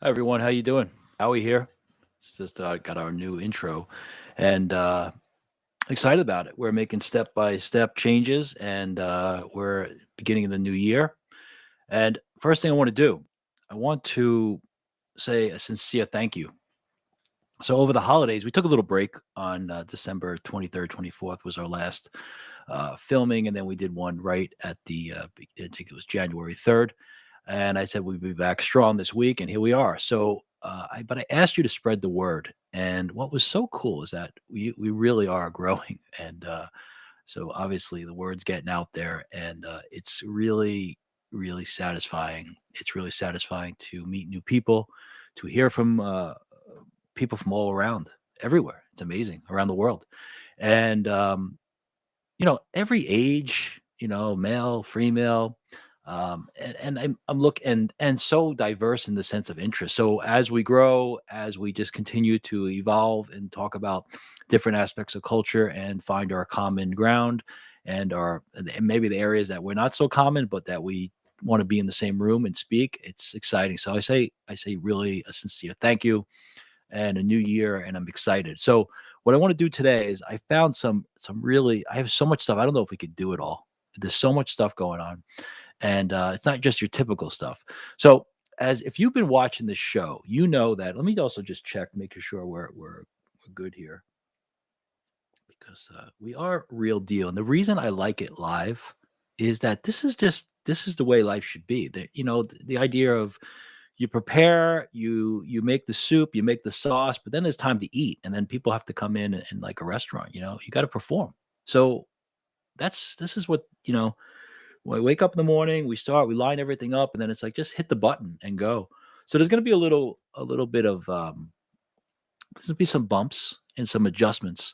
Hi everyone, how you doing? Howie here. It's just got our new intro, and excited about it. We're making step by step changes, and we're beginning of the new year. And first thing I want to do, I want to say a sincere thank you. So over the holidays, we took a little break on December 23rd, 24th was our last filming, and then we did one right at I think it was January 3rd, and I said we'd be back strong this week, and here we are. So, but I asked you to spread the word, and what was so cool is that we really are growing, and so obviously the word's getting out there, and it's really satisfying. It's really satisfying to meet new people, to hear from people from all around, everywhere. It's amazing around the world, and every age, male, female, and I'm look and so diverse in the sense of interest. So as we grow, as we just continue to evolve and talk about different aspects of culture and find our common ground and maybe the areas that we're not so common, but that we want to be in the same room and speak, it's exciting. So I say really a sincere thank you and a new year, and I'm excited. So what I want to do today is I found some really I have so much stuff. I don't know if we could do it all. There's so much stuff going on, and it's not just your typical stuff. So as if you've been watching this show, you know that. Let me also just check, making sure we're good here because we are real deal. And the reason I like it live is that this is the way life should be. The idea of you prepare, you make the soup, you make the sauce, but then it's time to eat, and then people have to come in like a restaurant. You got to perform. So this is what when I wake up in the morning, we line everything up, and then it's like just hit the button and go. So there's going to be a little bit of there's going to be some bumps and some adjustments.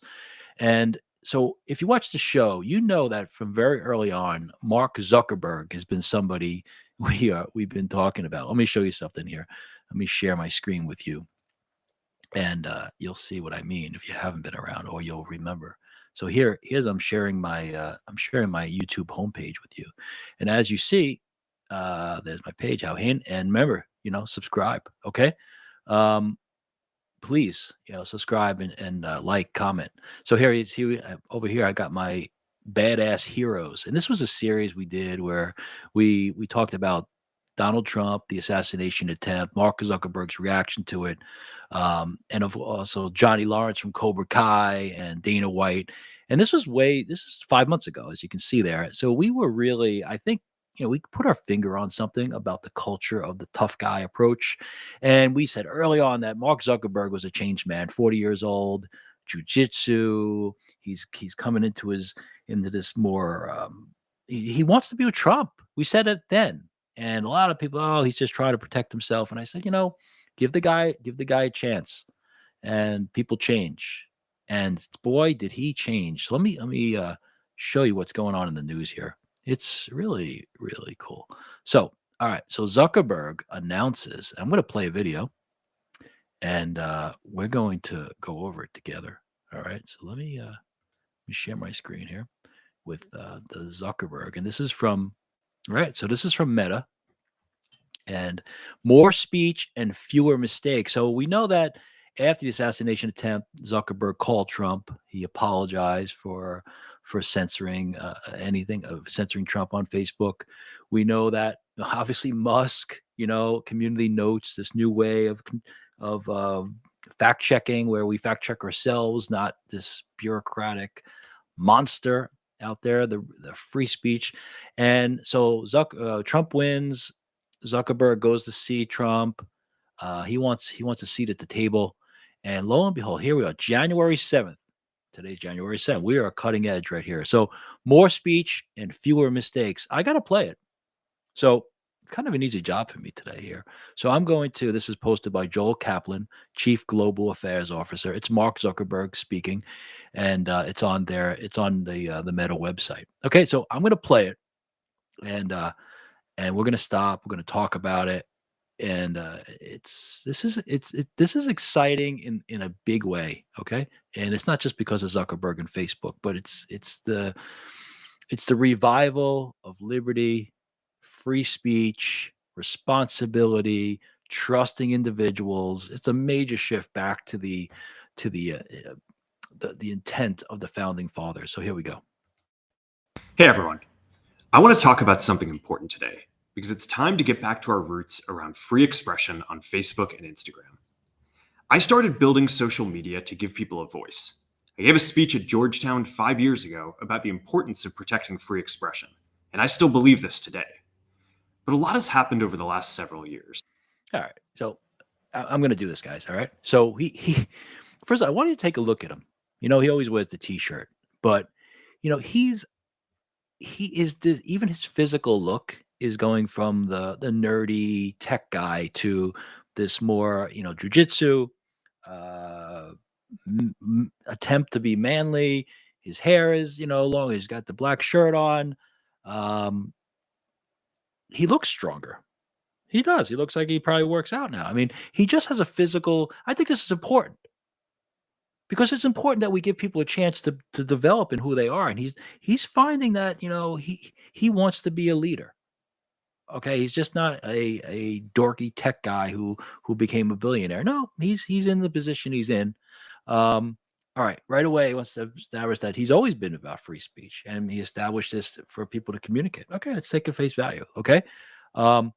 And so if you watch the show, you know that from very early on, Mark Zuckerberg has been somebody we've been talking about. Let me show you something here. Let me share my screen with you, and you'll see what I mean if you haven't been around, or you'll remember. So here's I'm sharing my YouTube homepage with you, and as you see, there's my page, how Hain, and remember, subscribe, okay? Um, Please, subscribe and like, comment. So over here. I got my badass heroes, and this was a series we did where we talked about Donald Trump, the assassination attempt, Mark Zuckerberg's reaction to it, and also Johnny Lawrence from Cobra Kai and Dana White. And this is 5 months ago, as you can see there. So we were really, I think, we put our finger on something about the culture of the tough guy approach. And we said early on that Mark Zuckerberg was a changed man, 40 years old, jujitsu. He's coming into this more. He wants to be with Trump. We said it then, and a lot of people, oh, he's just trying to protect himself. And I said, give the guy a chance, and people change. And boy, did he change. So let me show you what's going on in the news here. It's really cool. So, all right. So Zuckerberg announces. I'm going to play a video, and we're going to go over it together. All right. So let me share my screen here with the Zuckerberg, and this is from right. So this is from Meta, and more speech and fewer mistakes. So we know that after the assassination attempt, Zuckerberg called Trump. He apologized for censoring anything of censoring Trump on Facebook. We know that obviously Musk, community notes, this new way of fact checking, where we fact check ourselves, not this bureaucratic monster out there, the free speech. And so Trump wins. Zuckerberg goes to see Trump. He wants a seat at the table, and lo and behold, here we are, January 7th. Today's January 7th. We are cutting edge right here. So more speech and fewer mistakes. I got to play it. So kind of an easy job for me today here. So I'm going to. This is posted by Joel Kaplan, Chief Global Affairs Officer. It's Mark Zuckerberg speaking, and it's on there. It's on the Meta website. Okay, so I'm going to play it, and we're going to stop. We're going to talk about it, and this is exciting in a big way. Okay, and it's not just because of Zuckerberg and Facebook, but it's the revival of liberty, free speech, responsibility, trusting individuals. It's a major shift back to the intent of the founding fathers. So here we go. Hey everyone, I want to talk about something important today because it's time to get back to our roots around free expression on Facebook and Instagram. I started building social media to give people a voice. I gave a speech at Georgetown 5 years ago about the importance of protecting free expression, and I still believe this today. But a lot has happened over the last several years. All right. So I'm going to do this, guys. All right. So he first, I want you to take a look at him. He always wears the T-shirt, but he is even his physical look is going from the nerdy tech guy to this more jujitsu uh, attempt to be manly. His hair is long. He's got the black shirt on. Um, he looks stronger. He does. He looks like he probably works out now. I mean, he just has a physical. I think this is important because it's important that we give people a chance to develop in who they are, and he's finding that he wants to be a leader. Okay, he's just not a dorky tech guy who became a billionaire. No, he's in the position he's in. All right away, he wants to establish that he's always been about free speech, and he established this for people to communicate. Okay, let's take it face value. Okay, I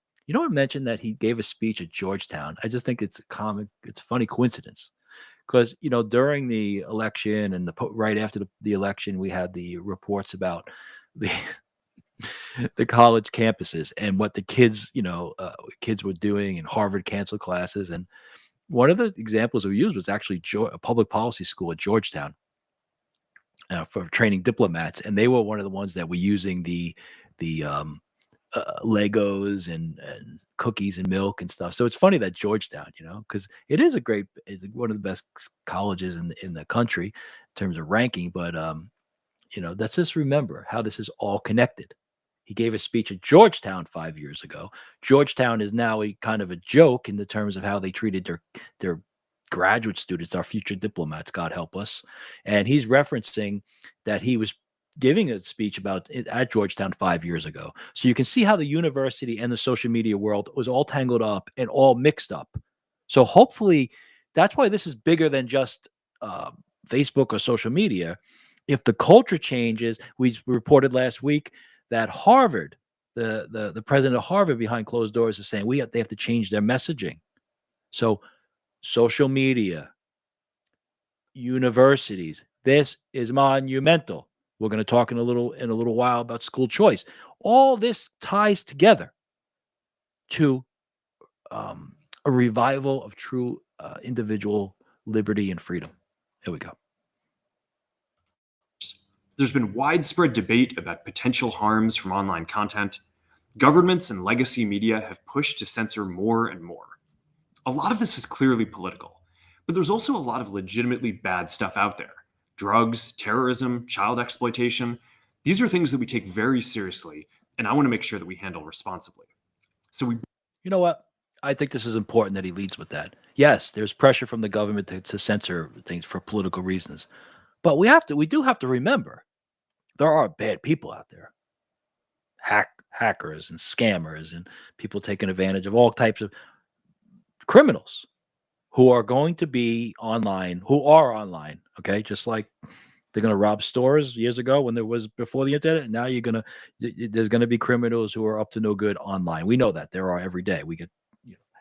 mentioned that he gave a speech at Georgetown. I just think it's a funny coincidence because during the election and right after the election, we had the reports about the the college campuses and what the kids were doing, and Harvard canceled classes. And one of the examples we used was actually a public policy school at Georgetown for training diplomats, and they were one of the ones that were using the Legos and cookies and milk and stuff. So it's funny that Georgetown, because it's one of the best colleges in the country in terms of ranking. But let's just remember how this is all connected. He gave a speech at Georgetown 5 years ago. Georgetown is now a kind of a joke in the terms of how they treated their graduate students, our future diplomats, God help us. And he's referencing that he was giving a speech about it at Georgetown 5 years ago. So you can see how the university and the social media world was all tangled up and all mixed up. So hopefully that's why this is bigger than just Facebook or social media. If the culture changes, we reported last week that Harvard, the president of Harvard behind closed doors is saying they have to change their messaging. So social media, universities, this is monumental. We're going to talk in a little while about school choice. All this ties together to a revival of true individual liberty and freedom. Here we go. There's been widespread debate about potential harms from online content. Governments and legacy media have pushed to censor more and more. A lot of this is clearly political, but there's also a lot of legitimately bad stuff out there. Drugs, terrorism, child exploitation. These are things that we take very seriously, and I want to make sure that we handle responsibly. You know what? I think this is important that he leads with that. Yes, there's pressure from the government to censor things for political reasons. But we do have to remember there are bad people out there. Hackers and scammers and people taking advantage of all types of criminals who are going to be online, okay? Just like they're going to rob stores years ago when there was before the internet. Now there's going to be criminals who are up to no good online. We know that there are every day. We get,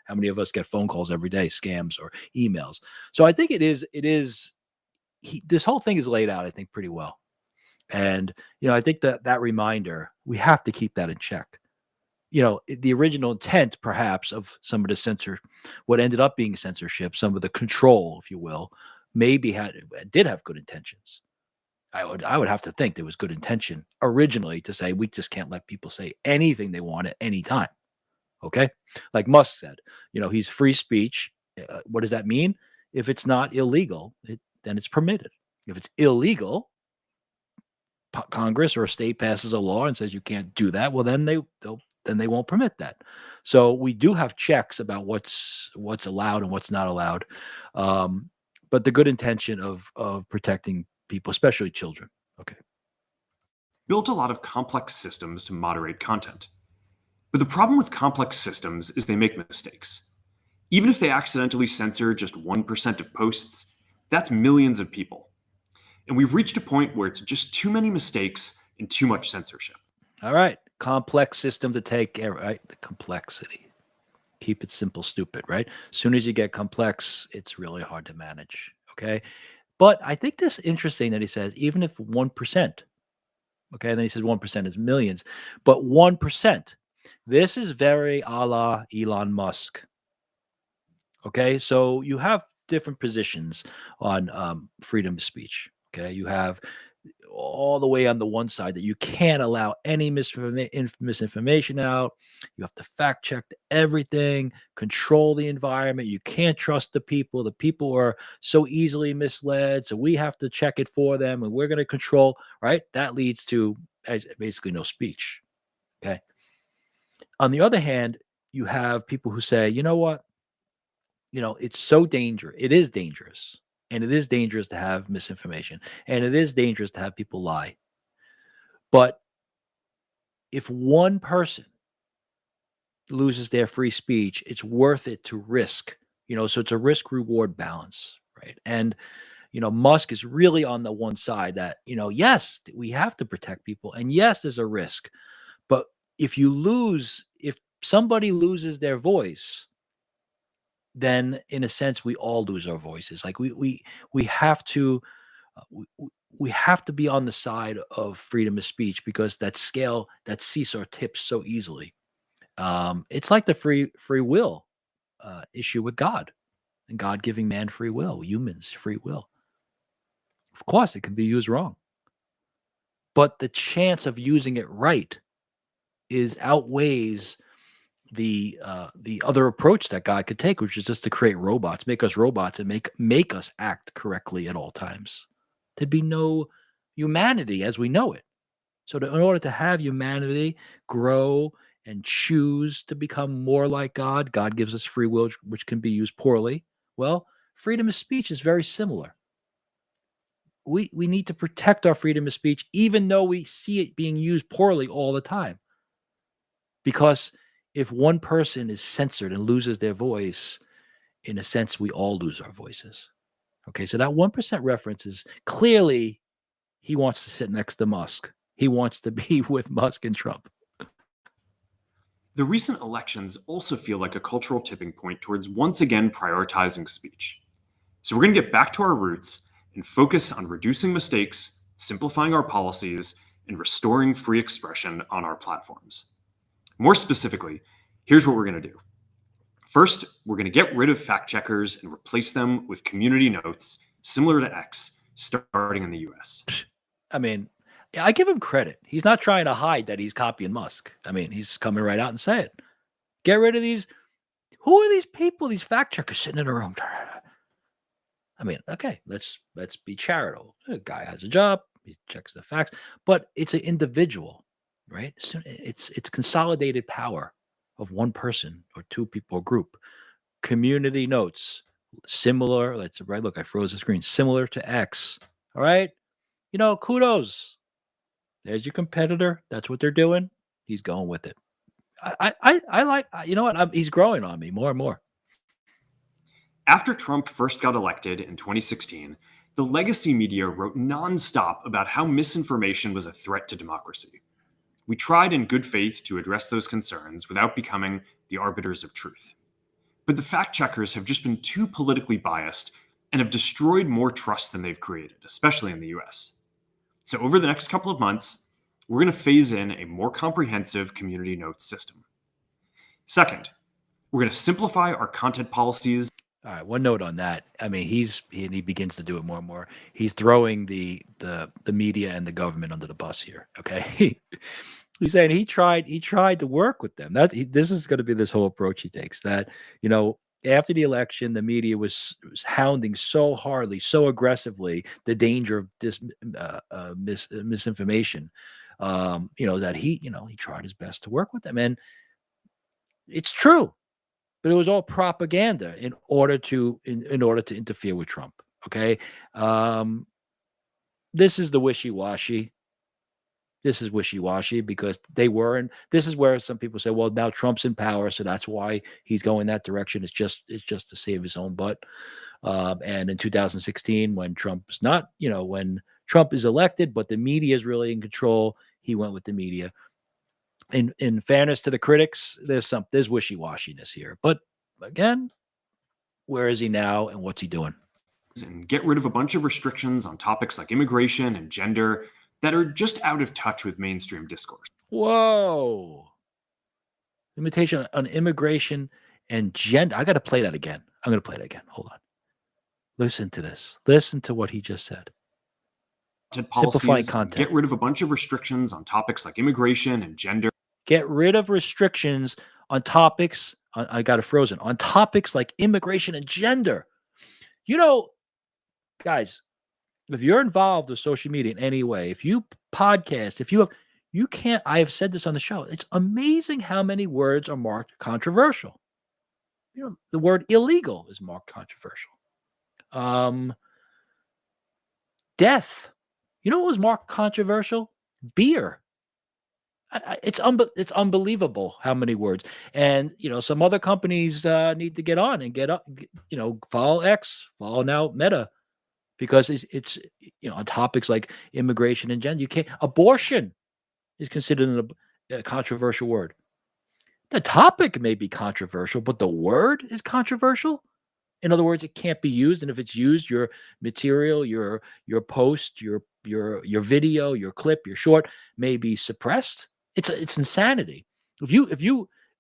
how many of us get phone calls every day, scams or emails? So I think this whole thing is laid out, I think, pretty well. And, I think that reminder, we have to keep that in check. The original intent, perhaps, of some of the what ended up being censorship, some of the control, if you will, maybe did have good intentions. I would have to think there was good intention originally to say, we just can't let people say anything they want at any time. Okay. Like Musk said, he's free speech. What does that mean? If it's not illegal, then it's permitted. If it's illegal, Congress or a state passes a law and says you can't do that. Well, then they won't permit that. So we do have checks about what's allowed and what's not allowed. But the good intention of protecting people, especially children. Okay. Built a lot of complex systems to moderate content. But the problem with complex systems is they make mistakes. Even if they accidentally censor just 1% of posts, that's millions of people. And we've reached a point where it's just too many mistakes and too much censorship. All right. Complex system to take care of, right? The complexity. Keep it simple, stupid, right? As soon as you get complex, it's really hard to manage. Okay. But I think this is interesting that he says, even if 1%, okay, and then he says 1% is millions, but 1%, this is very a la Elon Musk. Okay. So you have different positions on freedom of speech. Okay. You have all the way on the one side that you can't allow any misinformation out. You have to fact check everything, control the environment. You can't trust the people. The people are so easily misled. So we have to check it for them and we're going to control, right? That leads to basically no speech. Okay. On the other hand, you have people who say, you know what? It's so dangerous. It is dangerous. And it is dangerous to have misinformation. And it is dangerous to have people lie. But if one person loses their free speech, it's worth it to risk, so it's a risk reward balance, right? And, Musk is really on the one side that, yes, we have to protect people. And yes, there's a risk. But if somebody loses their voice, then in a sense, we all lose our voices. Like we have to, we have to be on the side of freedom of speech because that seesaw tips so easily. It's like the free will issue with God and God giving man free will, humans free will. Of course, it can be used wrong, but the chance of using it right is outweighs the other approach that God could take, which is just to create robots, make us robots, and make us act correctly at all times. There'd be no humanity as we know it. So, in order to have humanity grow and choose to become more like God, God gives us free will, which can be used poorly. Well, freedom of speech is very similar. We need to protect our freedom of speech, even though we see it being used poorly all the time. Because if one person is censored and loses their voice, in a sense, we all lose our voices. Okay, so that 1% reference is clearly he wants to sit next to Musk. He wants to be with Musk and Trump. The recent elections also feel like a cultural tipping point towards once again prioritizing speech. So we're going to get back to our roots and focus on reducing mistakes, simplifying our policies, and restoring free expression on our platforms. More specifically, here's what we're going to do. First, we're going to get rid of fact checkers and replace them with community notes similar to X, starting in the US. I mean, I give him credit. He's not trying to hide that he's copying Musk. I mean, he's coming right out and say it. Get rid of these. Who are these people, these fact checkers sitting in a room? I mean, okay, let's be charitable. A guy has a job, he checks the facts, but it's an individual, right? So it's consolidated power of one person or two people or group. Community notes, similar. Let's right. Look, I froze the screen. Similar to X. All right. Kudos. There's your competitor. That's what they're doing. He's going with it. I like. You know what? He's growing on me more and more. After Trump first got elected in 2016, the legacy media wrote nonstop about how misinformation was a threat to democracy. We tried in good faith to address those concerns without becoming the arbiters of truth. But the fact checkers have just been too politically biased and have destroyed more trust than they've created, especially in the US. So over the next couple of months, we're going to phase in a more comprehensive community notes system. Second, we're going to simplify our content policies. All right, one note on that. I mean, he begins to do it more and more. He's throwing the media and the government under the bus here. Okay, he's saying he tried to work with them. This is going to be this whole approach he takes. That after the election, the media was hounding so hardly, so aggressively, the danger of this misinformation. That he tried his best to work with them, and it's true. But it was all propaganda in order to interfere with Trump. Okay, this is the wishy-washy. This is wishy-washy because they were, and this is where some people say, well, now Trump's in power, so that's why he's going that direction. It's just to save his own butt. And in 2016, when Trump's not, when Trump is elected, but the media is really in control, he went with the media. In fairness to the critics, there's wishy-washiness here. But again, where is he now and what's he doing? And get rid of a bunch of restrictions on topics like immigration and gender that are just out of touch with mainstream discourse. Whoa. Limitation on immigration and gender. I got to play that again. I'm going to play it again. Hold on. Listen to this. Listen to what he just said. Simplifying content. Get rid of a bunch of restrictions on topics like immigration and gender. Get rid of restrictions on topics. I got it frozen. On topics like immigration and gender. Guys, if you're involved with social media in any way, if you podcast, I have said this on the show. It's amazing how many words are marked controversial. The word illegal is marked controversial. Death. You know what was marked controversial? Beer. It's unbelievable how many words. And some other companies need to get on and get up. Follow X, follow now Meta, because it's on topics like immigration and gender. You can't. Abortion is considered a controversial word. The topic may be controversial, but the word is controversial. In other words, it can't be used, and if it's used, your material, your post, your video, your clip, your short may be suppressed. It's insanity.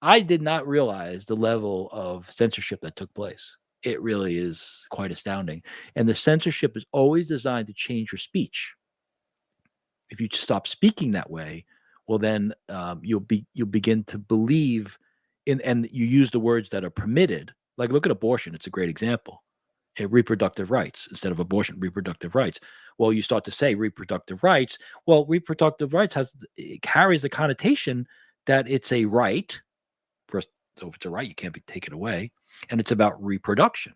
I did not realize the level of censorship that took place. It really is quite astounding, and the censorship is always designed to change your speech. If you stop speaking that way, well, then you'll begin to believe in, and you use the words that are permitted. Like, look at abortion. It's a great example. Reproductive rights instead of abortion, reproductive rights. Well, you start to say reproductive rights. Well, reproductive rights carries the connotation that it's a right. So if it's a right, you can't be taken away. And it's about reproduction.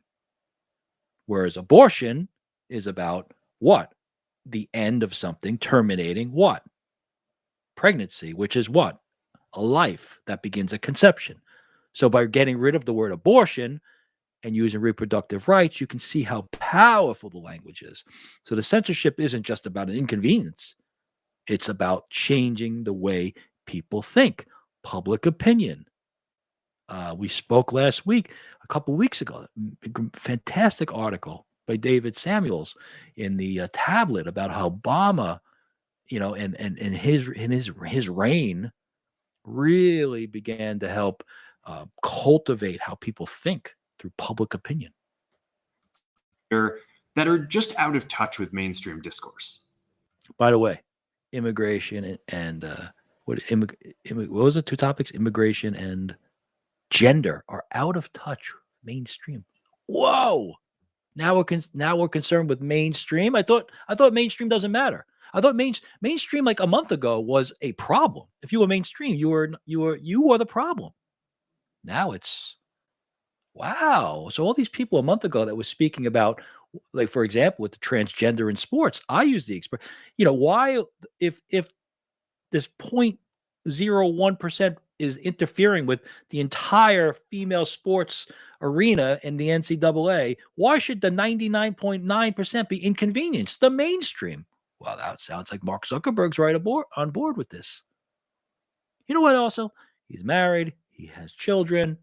Whereas abortion is about what? The end of something, terminating what? Pregnancy, which is what? A life that begins at conception. So by getting rid of the word abortion and using reproductive rights, you can see how powerful the language is. So the censorship isn't just about an inconvenience. It's about changing the way people think, public opinion. We spoke last week, a couple weeks ago, fantastic article by David Samuels in the Tablet about how Obama, and his reign really began to help cultivate how people think through public opinion. That are just out of touch with mainstream discourse. By the way, immigration and what was it? Two topics: immigration and gender are out of touch with mainstream. Whoa! Now we're concerned with mainstream. I thought mainstream doesn't matter. I thought mainstream like a month ago was a problem. If you were mainstream, you were the problem. Now it's wow. So all these people a month ago that was speaking about, like, for example, with the transgender in sports, I use the expression, why, if this 0.01% is interfering with the entire female sports arena in the NCAA, why should the 99.9% be inconvenienced? The mainstream. Well, that sounds like Mark Zuckerberg's right on board with this. You know what? Also, he's married. He has children.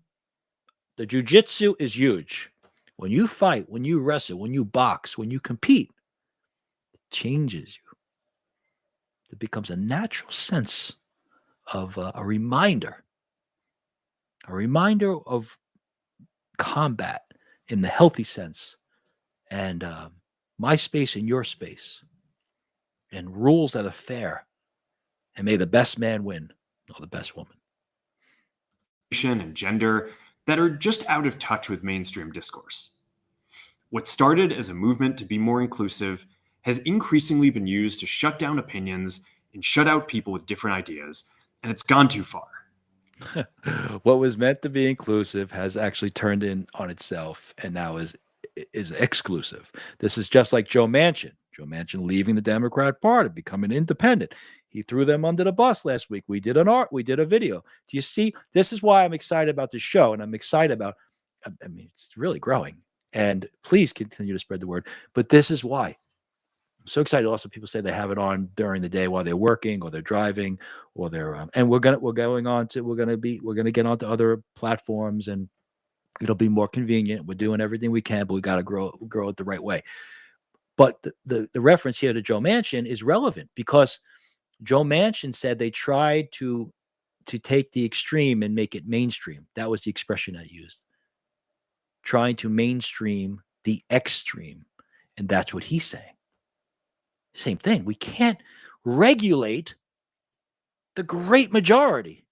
The jiu-jitsu is huge. When you fight, when you wrestle, when you box, when you compete, it changes you. It becomes a natural sense of a reminder of combat in the healthy sense, and my space and your space, and rules that are fair, and may the best man win, or the best woman. And gender that are just out of touch with mainstream discourse. What started as a movement to be more inclusive has increasingly been used to shut down opinions and shut out people with different ideas, and it's gone too far. What was meant to be inclusive has actually turned in on itself and now is exclusive. This is just like Joe Manchin. Joe Manchin leaving the Democrat Party, becoming independent. He threw them under the bus last week. We did a video. Do you see? This is why I'm excited about the show, and I'm excited about. I mean, it's really growing, and please continue to spread the word. But this is why I'm so excited. Also, people say they have it on during the day while they're working or they're driving or they're. And we're gonna get onto other platforms, and it'll be more convenient. We're doing everything we can, but we got to grow it the right way. But the reference here to Joe Manchin is relevant because Joe Manchin said they tried to take the extreme and make it mainstream. That was the expression I used. Trying to mainstream the extreme. And that's what he's saying. Same thing. We can't regulate the great majority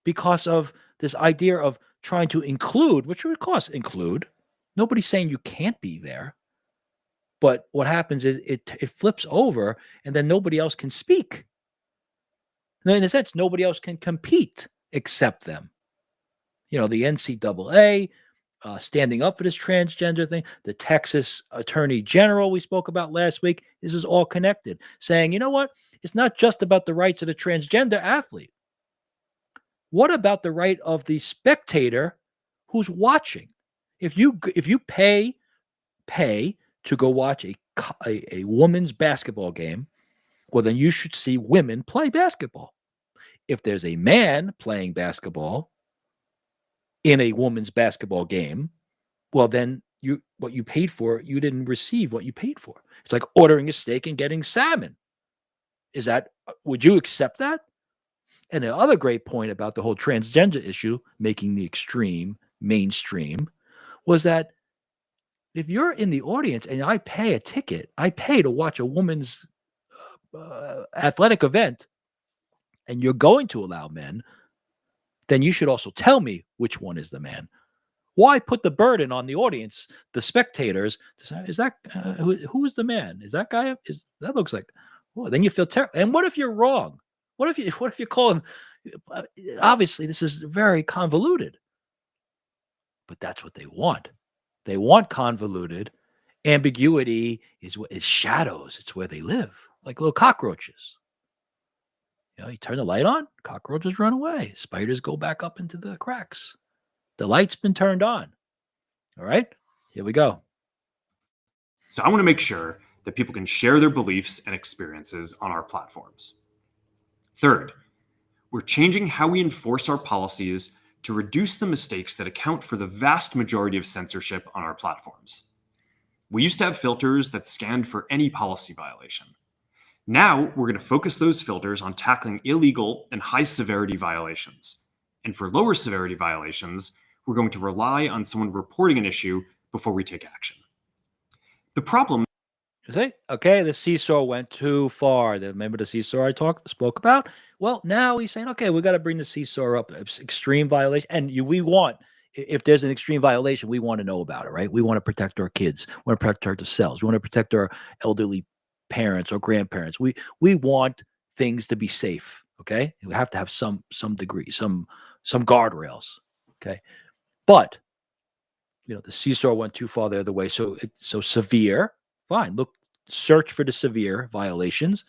because of this idea of trying to include, which would cost include. Nobody's saying you can't be there. But what happens is it flips over and then nobody else can speak. And in a sense, nobody else can compete except them. The NCAA standing up for this transgender thing, the Texas Attorney General we spoke about last week, this is all connected, saying, you know what? It's not just about the rights of the transgender athlete. What about the right of the spectator who's watching? If you pay to go watch a women's basketball game, well, then you should see women play basketball. If there's a man playing basketball in a women's basketball game, well, then what you paid for, you didn't receive what you paid for. It's like ordering a steak and getting salmon. Would you accept that? And the other great point about the whole transgender issue, making the extreme mainstream, was that if you're in the audience and I pay a ticket, I pay to watch a woman's athletic event, and you're going to allow men, then you should also tell me which one is the man. Why put the burden on the audience, the spectators, to say, is that who is the man? Is that guy? That looks like? Well, then you feel terrible. And what if you're wrong? What if you call him? Obviously, this is very convoluted, but that's what they want. They want convoluted. Ambiguity is shadows. It's where they live, like little cockroaches. You turn the light on, cockroaches run away. Spiders go back up into the cracks. The light's been turned on. All right, here we go. So I want to make sure that people can share their beliefs and experiences on our platforms. Third, we're changing how we enforce our policies to reduce the mistakes that account for the vast majority of censorship on our platforms. We used to have filters that scanned for any policy violation. Now, we're going to focus those filters on tackling illegal and high-severity violations. And for lower severity violations, we're going to rely on someone reporting an issue before we take action. The problem okay, the seesaw went too far. Remember the seesaw I spoke about? Well, now he's saying, okay, we got to bring the seesaw up. It's extreme violation. And we want, if there's an extreme violation, we want to know about it, right? We want to protect our kids. We want to protect ourselves. We want to protect our elderly parents or grandparents. We want things to be safe, okay? We have to have some degree, some guardrails, okay? But, the seesaw went too far the other way. So severe, fine. Look, search for the severe violations.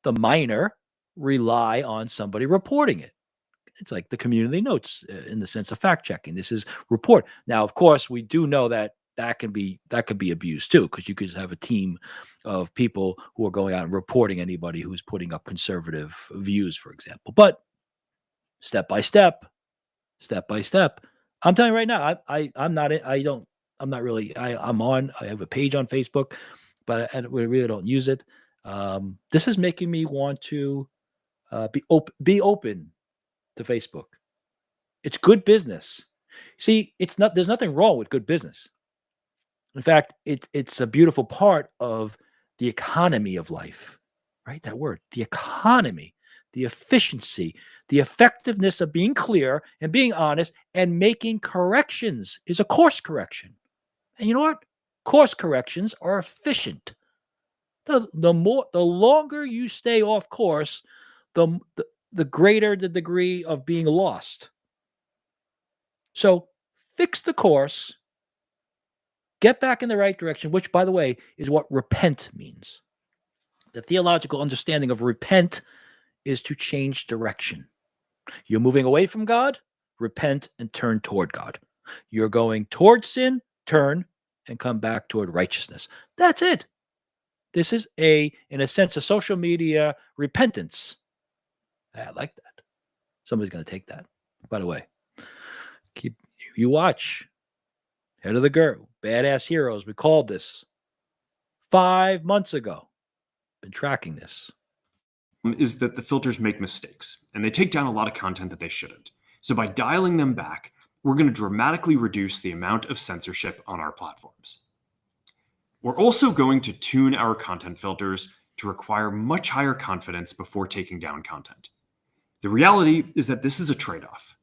The minor, rely on somebody reporting it. It's like the community notes in the sense of fact checking. This is report. Now, of course, we do know that could be abused too, because you could have a team of people who are going out and reporting anybody who's putting up conservative views, for example. But step by step. I'm telling you right now, I'm not really. I have a page on Facebook, but we really don't use it. This is making me want to be open to Facebook. It's good business. See, there's nothing wrong with good business. In fact, it's a beautiful part of the economy of life, right? That word, the economy, the efficiency, the effectiveness of being clear and being honest and making corrections is a course correction. And you know what? Course corrections are efficient. The longer you stay off course, the greater the degree of being lost. So fix the course, get back in the right direction, which, by the way, is what repent means. The theological understanding of repent is to change direction. You're moving away from God, repent and turn toward God. You're going toward sin, turn and come back toward righteousness. That's it. This is in a sense, a social media repentance. I like that. Somebody's going to take that. By the way, you watch Head of the Girl, Badass Heroes. We called this 5 months ago. Been tracking this. Is that the filters make mistakes and they take down a lot of content that they shouldn't. So by dialing them back, we're going to dramatically reduce the amount of censorship on our platforms. We're also going to tune our content filters to require much higher confidence before taking down content. The reality is that this is a trade-off.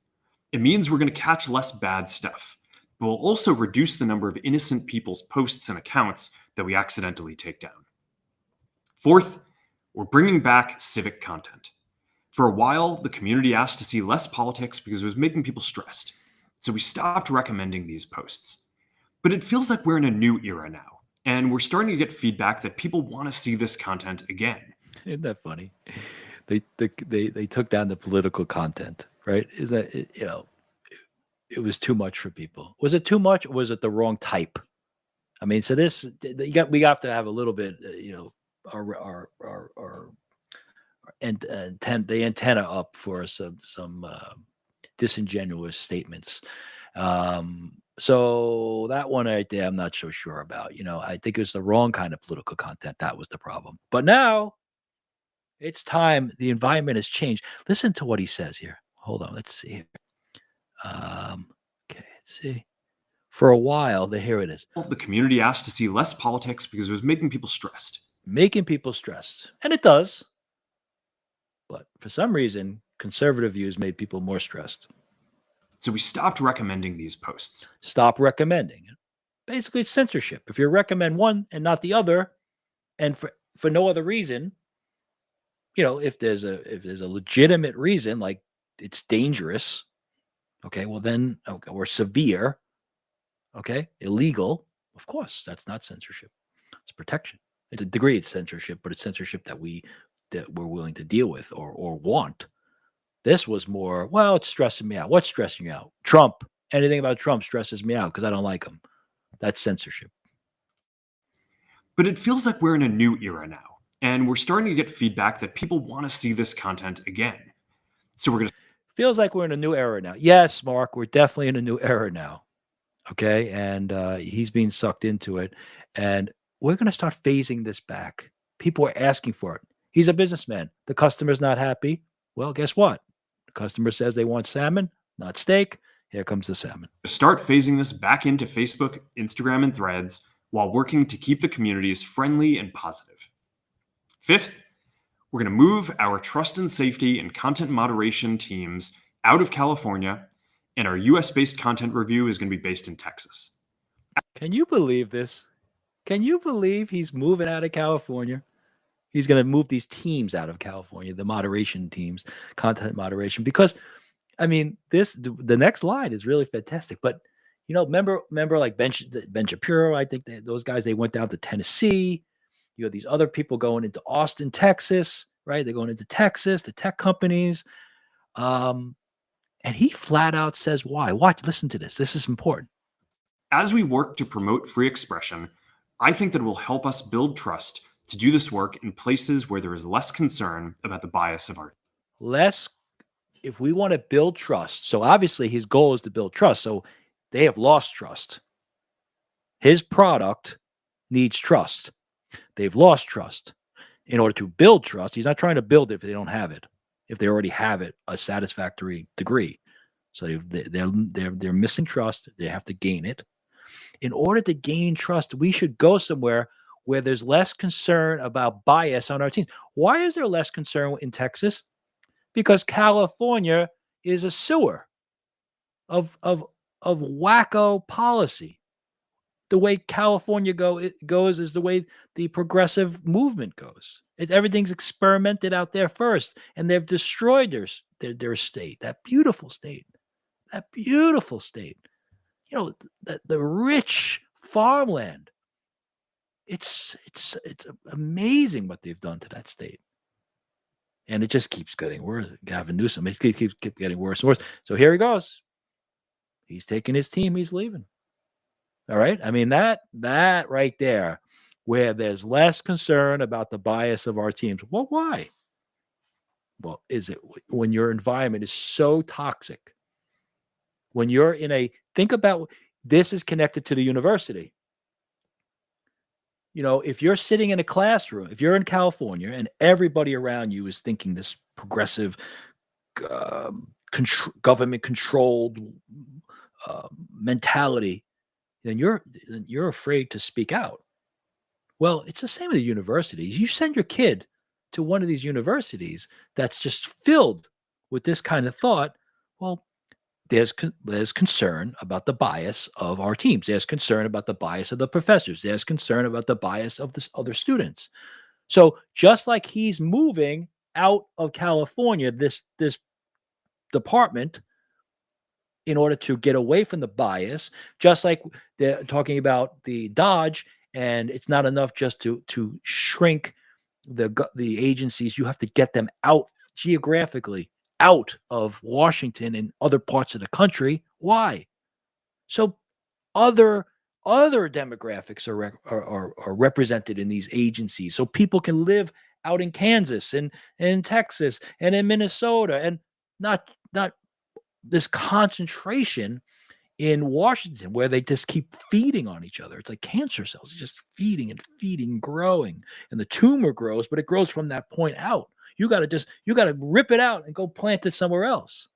It means we're going to catch less bad stuff, but we'll also reduce the number of innocent people's posts and accounts that we accidentally take down. Fourth, we're bringing back civic content. For a while, the community asked to see less politics because it was making people stressed. So we stopped recommending these posts. But it feels like we're in a new era now, and we're starting to get feedback that people want to see this content again. Isn't that funny? They took down the political content, right? Is that it was too much for people? Was it too much, or was it the wrong type? I mean, so we have to have a little bit, our the antenna up for some disingenuous statements. So that one right there, I'm not so sure about. I think it was the wrong kind of political content. That was the problem. But now it's time. The environment has changed. Listen to what he says here. Hold on. Let's see here. Okay. Let's see. For a while, here it is. The community asked to see less politics because it was making people stressed. Making people stressed. And it does. But for some reason, conservative views made people more stressed. So we stopped recommending these posts. Stop recommending. Basically, it's censorship. If you recommend one and not the other, and for no other reason, if there's a legitimate reason, like it's dangerous, okay, well then, okay, or severe, okay, illegal, of course, that's not censorship. It's protection. It's a degree of censorship, but it's censorship that we're willing to deal with or want. This was more, well, it's stressing me out. What's stressing you out? Trump. Anything about Trump stresses me out because I don't like him. That's censorship. But it feels like we're in a new era now, and we're starting to get feedback that people want to see this content again. So we're going to... Feels like we're in a new era now. Yes, Mark, we're definitely in a new era now. Okay, and he's being sucked into it. And we're going to start phasing this back. People are asking for it. He's a businessman. The customer's not happy. Well, guess what? The customer says they want salmon, not steak. Here comes the salmon. Start phasing this back into Facebook, Instagram, and Threads while working to keep the communities friendly and positive. Fifth, we're going to move our trust and safety and content moderation teams out of California, and our US-based content review is going to be based in Texas. Can you believe this? Can you believe he's moving out of California? He's going to move these teams out of California, the moderation teams, content moderation, because, I mean, the next line is really fantastic. But, remember like Ben Shapiro, I think those guys, they went down to Tennessee. You have these other people going into Austin, Texas, right? They're going into Texas, the tech companies. And he flat out says why. Listen to this. This is important. As we work to promote free expression, I think that it will help us build trust to do this work in places where there is less concern about the bias of our... If we want to build trust, so obviously his goal is to build trust. So they have lost trust. His product needs trust. They've lost trust. In order to build trust, he's not trying to build it if they don't have it. If they already have it, a satisfactory degree. So they're missing trust. They have to gain it. In order to gain trust, we should go somewhere where there's less concern about bias on our teams. Why is there less concern in Texas? Because California is a sewer of wacko policy. The way California goes is the way the progressive movement goes. Everything's experimented out there first, and they've destroyed their state, that beautiful state. That beautiful state. The rich farmland. It's amazing what they've done to that state. And it just keeps getting worse. Gavin Newsom, it keeps getting worse and worse. So here he goes. He's taking his team. He's leaving. All right. I mean, that right there, where there's less concern about the bias of our teams. Well, why? Well, is it when your environment is so toxic? When you're think about this is connected to the university. If you're sitting in a classroom, if you're in California and everybody around you is thinking this progressive, government-controlled mentality, then you're afraid to speak out. Well, it's the same with the universities. You send your kid to one of these universities that's just filled with this kind of thought. Well, there's concern about the bias of our teams. There's concern about the bias of the professors. There's concern about the bias of the other students. So just like he's moving out of California, this department, in order to get away from the bias, just like they're talking about the Dodge, and it's not enough just to shrink the agencies. You have to get them out geographically, out of Washington and other parts of the country. Why? So other demographics are represented in these agencies, so people can live out in Kansas and in Texas and in Minnesota, and not this concentration in Washington where they just keep feeding on each other. It's like cancer cells, just feeding and feeding, growing, and the tumor grows, but it grows from that point out. You got to rip it out and go plant it somewhere else.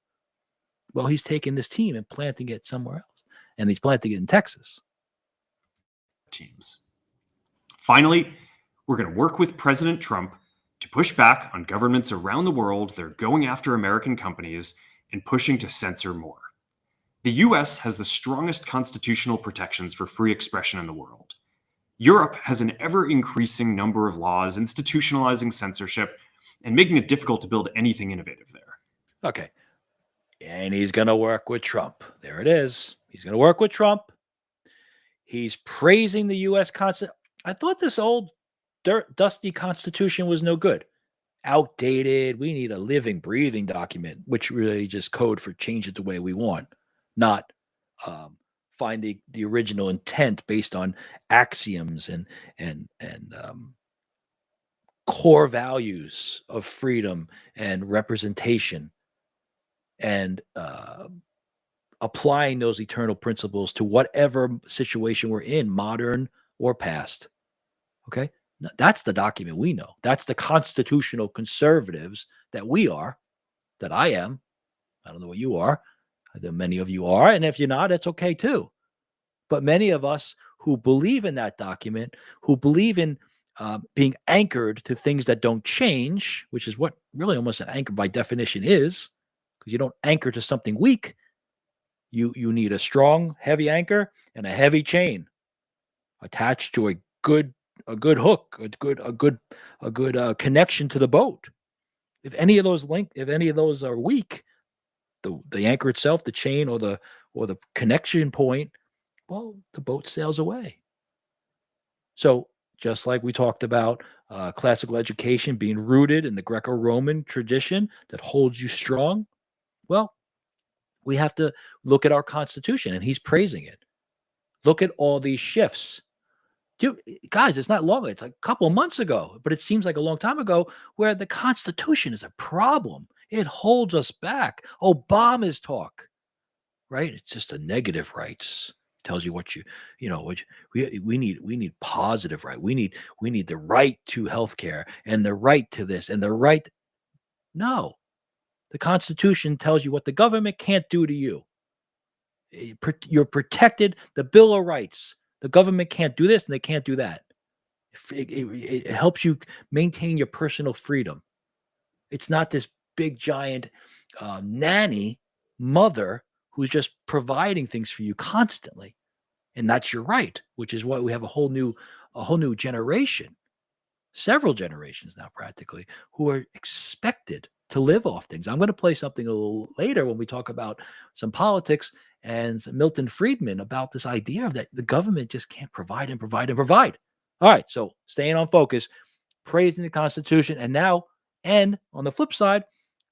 Well, he's taking this team and planting it somewhere else, and he's planting it in Texas. Teams. Finally, we're going to work with President Trump to push back on governments around the world that are going after American companies and pushing to censor more. The US has the strongest constitutional protections for free expression in the world. Europe has an ever-increasing number of laws institutionalizing censorship and making it difficult to build anything innovative there. Okay. And he's going to work with Trump. There it is. He's going to work with Trump. He's praising the U.S. Constitution. I thought this old dusty Constitution was no good. Outdated. We need a living, breathing document, which really just code for change it the way we want, not find the original intent based on axioms and core values of freedom and representation, and applying those eternal principles to whatever situation we're in, modern or past. Okay? That's the document we know. That's the constitutional conservatives that we are, that I am. I don't know what you are. That many of you are. And if you're not, it's okay too. But many of us who believe in that document, who believe in being anchored to things that don't change, which is what really almost an anchor by definition is, because you don't anchor to something weak. You need a strong, heavy anchor and a heavy chain attached to a good hook, a good connection to the boat. If any of those are weak, the anchor itself, the chain, or the connection point, well, the boat sails away. So just like we talked about classical education being rooted in the Greco-Roman tradition that holds you strong, well, we have to look at our Constitution, and he's praising it. Look at all these shifts. Dude, guys, it's not long. It's a couple of months ago, but it seems like a long time ago, where the Constitution is a problem. It holds us back. Obama's talk, right? It's just a negative rights. Tells you what we need positive right. We need the right to healthcare and the right to this and the right. No, the Constitution tells you what the government can't do to you. You're protected. The Bill of Rights. The government can't do this and they can't do that. It helps you maintain your personal freedom. It's not this big giant nanny mother who's just providing things for you constantly. And that's your right, which is why we have a whole new generation, several generations now practically, who are expected to live off things. I'm going to play something a little later when we talk about some politics and Milton Friedman about this idea of that the government just can't provide and provide and provide. All right, so staying on focus, praising the Constitution, and on the flip side,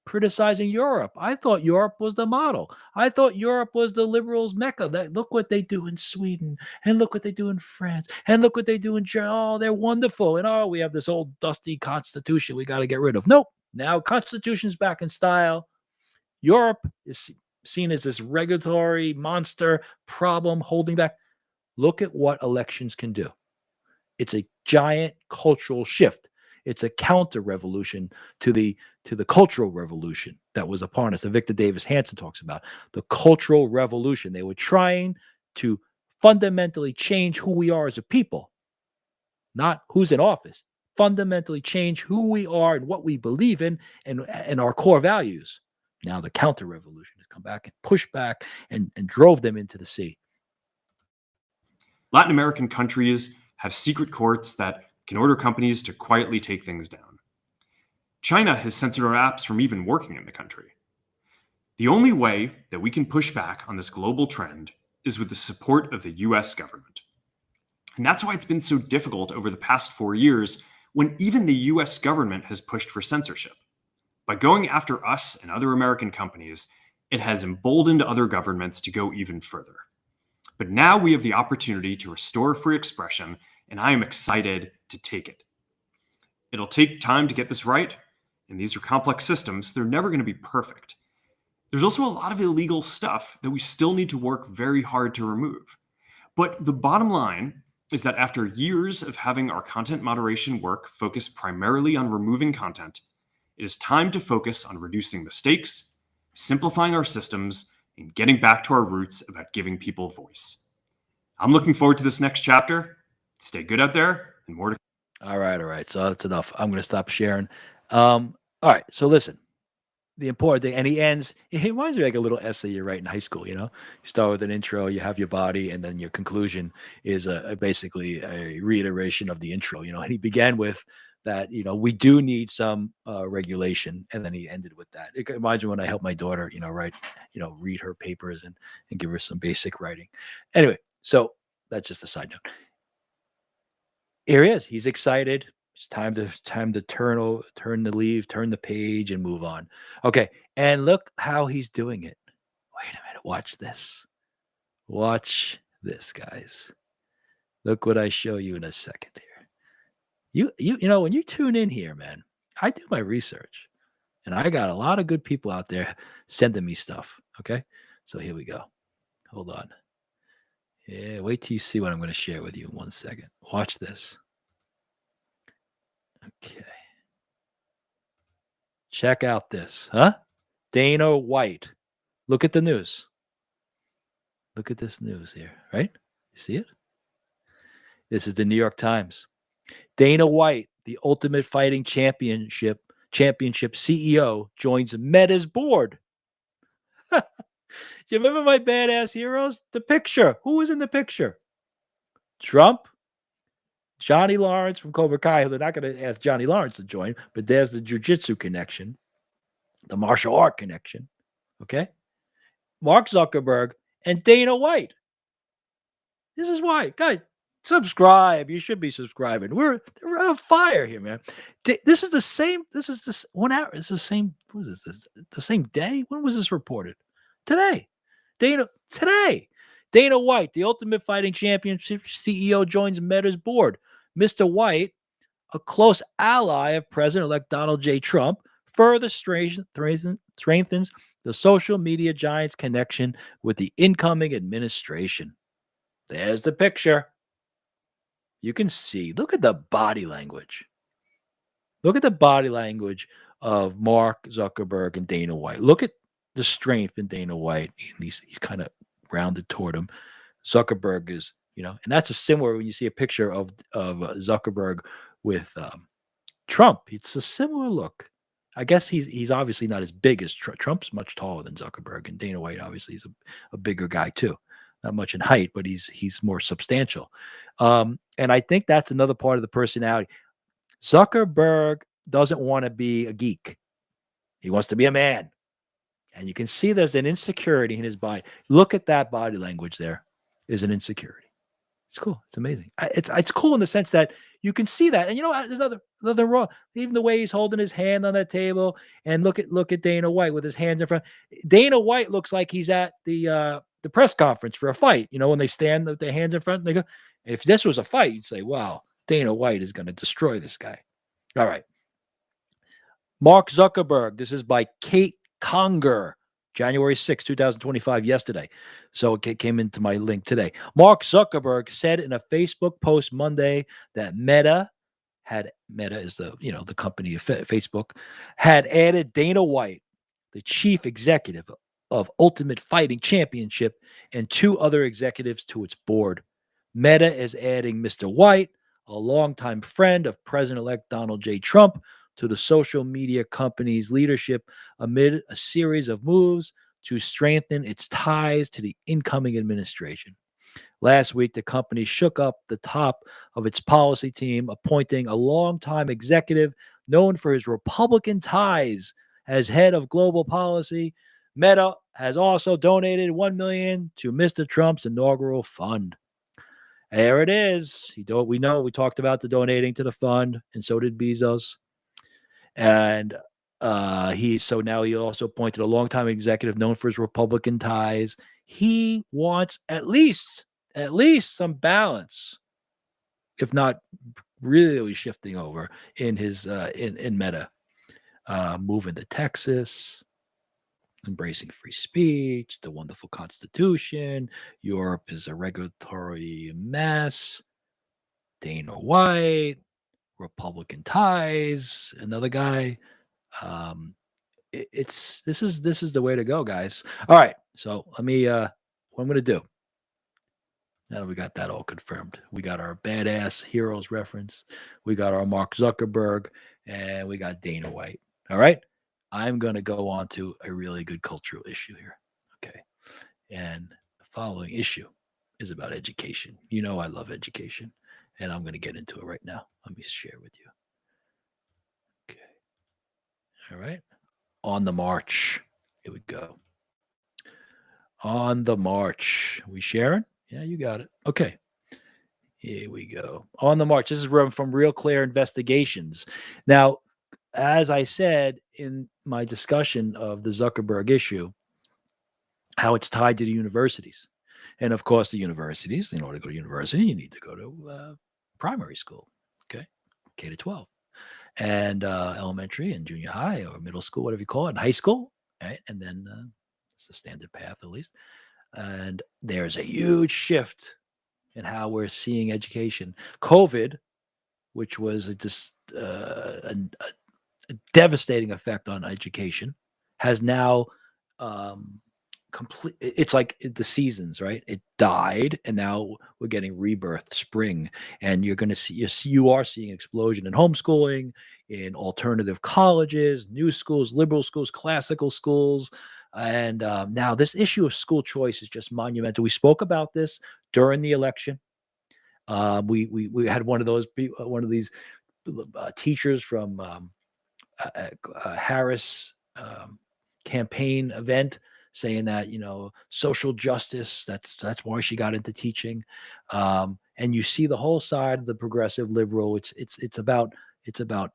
criticizing Europe. I thought Europe was the model. I thought Europe was the liberals' mecca. Look what they do in Sweden, and look what they do in France, and look what they do in Germany. Oh, they're wonderful. And we have this old dusty constitution we got to get rid of. Nope. Now Constitution's back in style. Europe is seen as this regulatory monster problem holding back. Look at what elections can do. It's a giant cultural shift. It's a counter revolution to the cultural revolution that was upon us, that Victor Davis Hanson talks about. The cultural revolution. They were trying to fundamentally change who we are as a people, not who's in office. Fundamentally change who we are and what we believe in and our core values. Now the counter revolution has come back and pushed back and drove them into the sea. Latin American countries have secret courts that can order companies to quietly take things down. China has censored our apps from even working in the country. The only way that we can push back on this global trend is with the support of the US government. And that's why it's been so difficult over the past 4 years when even the US government has pushed for censorship. By going after us and other American companies, it has emboldened other governments to go even further. But now we have the opportunity to restore free expression, and I am excited to take it. It'll take time to get this right, and these are complex systems. They're never going to be perfect. There's also a lot of illegal stuff that we still need to work very hard to remove. But the bottom line is that after years of having our content moderation work focus primarily on removing content, it is time to focus on reducing mistakes, simplifying our systems, and getting back to our roots about giving people voice. I'm looking forward to this next chapter. Stay good out there, and more to come. All right. So that's enough. I'm going to stop sharing. All right. So listen, the important thing, and he ends, it reminds me like a little essay you write in high school, You start with an intro, you have your body, and then your conclusion is basically a reiteration of the intro, And he began with that, we do need some regulation, and then he ended with that. It reminds me when I help my daughter, write, read her papers and give her some basic writing. Anyway, so that's just a side note. Here he is. He's excited. It's time to turn the leaf, turn the page, and move on. Okay, and look how he's doing it. Wait a minute. Watch this. Watch this, guys. Look what I show you in a second here. When you tune in here, man, I do my research, and I got a lot of good people out there sending me stuff. Okay, so here we go. Hold on. Yeah, wait till you see what I'm going to share with you in 1 second. Watch this. Okay. Check out this, huh? Dana White. Look at the news. Look at this news here, right? You see it? This is the New York Times. Dana White, the Ultimate Fighting Championship CEO, joins Meta's board. Do you remember my badass heroes? The picture. Who was in the picture? Trump, Johnny Lawrence from Cobra Kai. They're not going to ask Johnny Lawrence to join, but there's the jiu-jitsu connection, the martial art connection. Okay? Mark Zuckerberg and Dana White. This is why. Guys, subscribe. You should be subscribing. We're on fire here, man. This is the same. This is this 1 hour. It's the same. What is this? The same day? When was this reported? Today. Today. Dana White, the Ultimate Fighting Championship CEO, joins Meta's board. Mr. White, a close ally of President-elect Donald J. Trump, further strengthens the social media giant's connection with the incoming administration. There's the picture. You can see. Look at the body language. Look at the body language of Mark Zuckerberg and Dana White. Look at the strength in Dana White. And he's kind of rounded toward him. Zuckerberg is, and that's a similar when you see a picture of Zuckerberg with Trump. It's a similar look. I guess he's obviously not as big as Trump's much taller than Zuckerberg, and Dana White obviously is a bigger guy too. Not much in height, but he's more substantial. And I think that's another part of the personality. Zuckerberg doesn't want to be a geek. He wants to be a man. And you can see there's an insecurity in his body. Look at that body language there. Is an insecurity. It's cool. It's amazing. It's cool in the sense that you can see that, and you know what? There's nothing wrong. Even the way he's holding his hand on that table, and look at Dana White with his hands in front. Dana White looks like he's at the press conference for a fight. You know, when they stand with their hands in front, they go. If this was a fight, you'd say, "Wow, Dana White is going to destroy this guy." All right. Mark Zuckerberg. This is by Kate Conger. January 6, 2025, yesterday. So it came into my link today. Mark Zuckerberg said in a Facebook post Monday that Meta is the company of Facebook, had added Dana White, the chief executive of Ultimate Fighting Championship, and 2 other executives to its board. Meta is adding Mr. White, a longtime friend of President-elect Donald J. Trump, to the social media company's leadership amid a series of moves to strengthen its ties to the incoming administration. Last week, the company shook up the top of its policy team, appointing a longtime executive known for his Republican ties as head of global policy. Meta has also donated $1 million to Mr. Trump's inaugural fund. There it is. We talked about the donating to the fund, and so did Bezos. And now he also appointed a longtime executive known for his Republican ties. He wants at least some balance, if not really shifting over in his in Meta, moving to Texas, embracing free speech, the wonderful Constitution. Europe is a regulatory mess. Dana White, Republican ties, another guy. This is the way to go, guys. All right, so let me what I'm gonna do now that we got that all confirmed. We got our badass heroes reference, we got our Mark Zuckerberg, and we got Dana White. All right, I'm gonna go on to a really good cultural issue here. Okay, and the following issue is about education. You know I love education, and I'm gonna get into it right now. Let me share with you. Okay, all right. On the march. Here we go. On the march. We sharing? Yeah, you got it. Okay. Here we go. On the march. This is from Real Clear Investigations. Now, as I said in my discussion of the Zuckerberg issue, how it's tied to the universities. And of course, the universities, in order to go to university, you need to go to primary school. Okay. K to 12. And elementary and junior high or middle school, whatever you call it, and high school, right? And then it's a standard path at least. And there's a huge shift in how we're seeing education. COVID, which was a devastating effect on education, has now complete. It's like the seasons, right? It died, and now we're getting rebirth, spring, and you're going to see you are seeing explosion in homeschooling, in alternative colleges, new schools, liberal schools, classical schools, and now this issue of school choice is just monumental. We spoke about this during the election. We had one of these teachers from Harris campaign event saying that social justice, that's why she got into teaching, and you see the whole side of the progressive liberal. It's about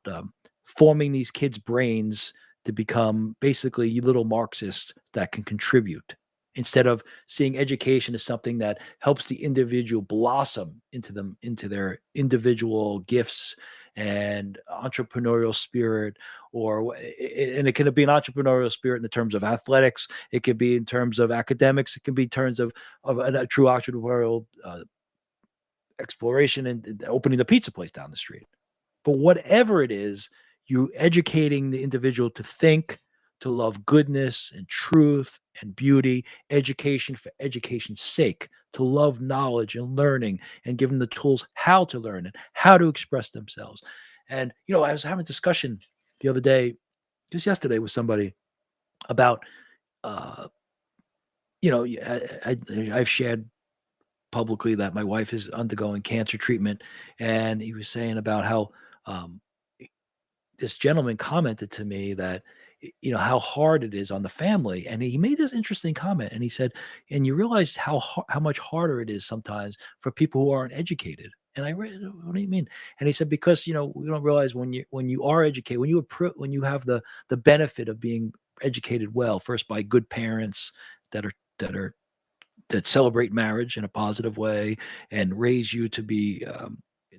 forming these kids' brains to become basically little Marxists that can contribute, instead of seeing education as something that helps the individual blossom into their individual gifts and entrepreneurial spirit, and it can be an entrepreneurial spirit in the terms of athletics. It could be in terms of academics. It can be in terms of a true entrepreneurial exploration and opening the pizza place down the street. But whatever it is, you educating the individual to think, to love goodness and truth and beauty, education for education's sake, to love knowledge and learning, and give them the tools how to learn and how to express themselves. And, I was having a discussion the other day, just yesterday, with somebody about, I've shared publicly that my wife is undergoing cancer treatment. And he was saying about how this gentleman commented to me that how hard it is on the family. And he made this interesting comment, and he said, and you realize how much harder it is sometimes for people who aren't educated. And I read, what do you mean? And he said, because we don't realize when you are educated, when you have the benefit of being educated well, first by good parents that are that are that celebrate marriage in a positive way and raise you to be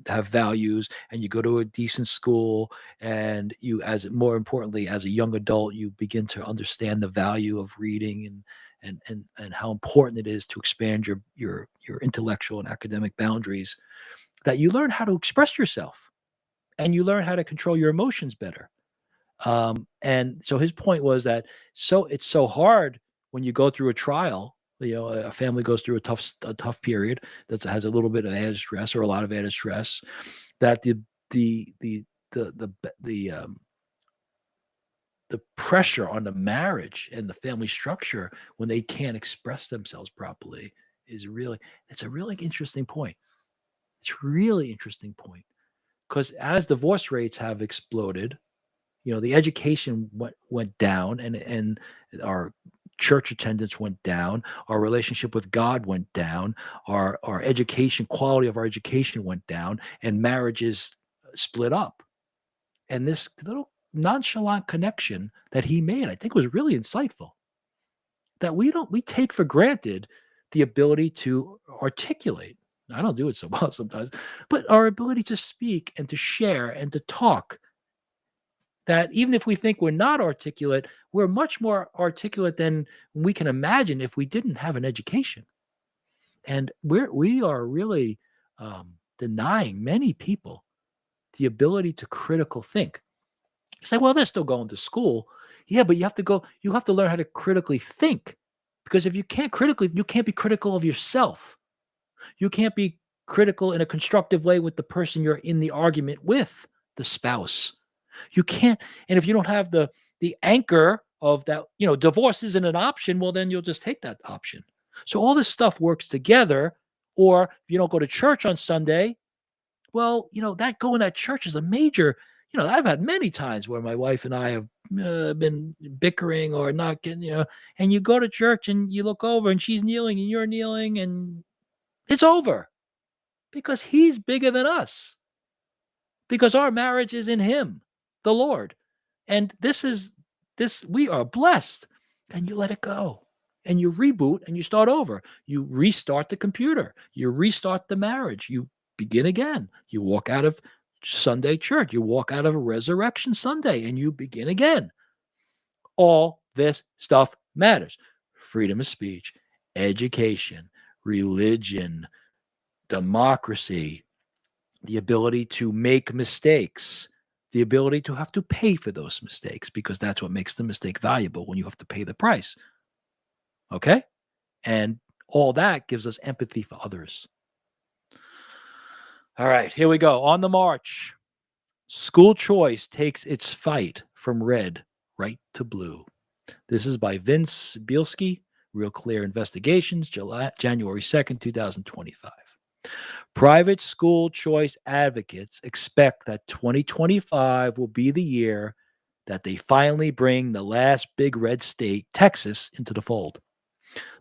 to have values, and you go to a decent school, and you, as more importantly, as a young adult, you begin to understand the value of reading, and how important it is to expand your intellectual and academic boundaries, that you learn how to express yourself, and you learn how to control your emotions better. And so his point was that, it's so hard when you go through a trial. A family goes through a tough period that has a little bit of added stress, or a lot of added stress, that the the the the the pressure on the marriage and the family structure, when they can't express themselves properly, is really it's a really interesting point. It's really interesting point, because as divorce rates have exploded, the education went down, and our church attendance went down, our relationship with God went down, our education quality of our education went down, and marriages split up. And this little nonchalant connection that he made, I think, was really insightful. That we take for granted the ability to articulate. I don't do it so well sometimes, but our ability to speak and to share and to talk, that even if we think we're not articulate, we're much more articulate than we can imagine if we didn't have an education. And we are really denying many people the ability to critical think. You say, well, they're still going to school. Yeah, but you have to learn how to critically think. Because if you can't critically, you can't be critical of yourself. You can't be critical in a constructive way with the person you're in the argument with, the spouse. You can't, and if you don't have the anchor of that, divorce isn't an option, well, then you'll just take that option. So all this stuff works together. Or if you don't go to church on Sunday, well, that going to church is a major, I've had many times where my wife and I have been bickering or not getting, and you go to church and you look over and she's kneeling and you're kneeling, and it's over, because he's bigger than us, because our marriage is in him, the Lord. And we are blessed. And you let it go. And you reboot and you start over. You restart the computer. You restart the marriage. You begin again. You walk out of Sunday church. You walk out of a Resurrection Sunday and you begin again. All this stuff matters. Freedom of speech, education, religion, democracy, the ability to make mistakes, the ability to have to pay for those mistakes, because that's what makes the mistake valuable, when you have to pay the price. Okay? And all that gives us empathy for others. All right, here we go. On the march, school choice takes its fight from red right to blue. This is by Vince Bielski, Real Clear Investigations, January 2nd, 2025. Private school choice advocates expect that 2025 will be the year that they finally bring the last big red state, Texas, into the fold.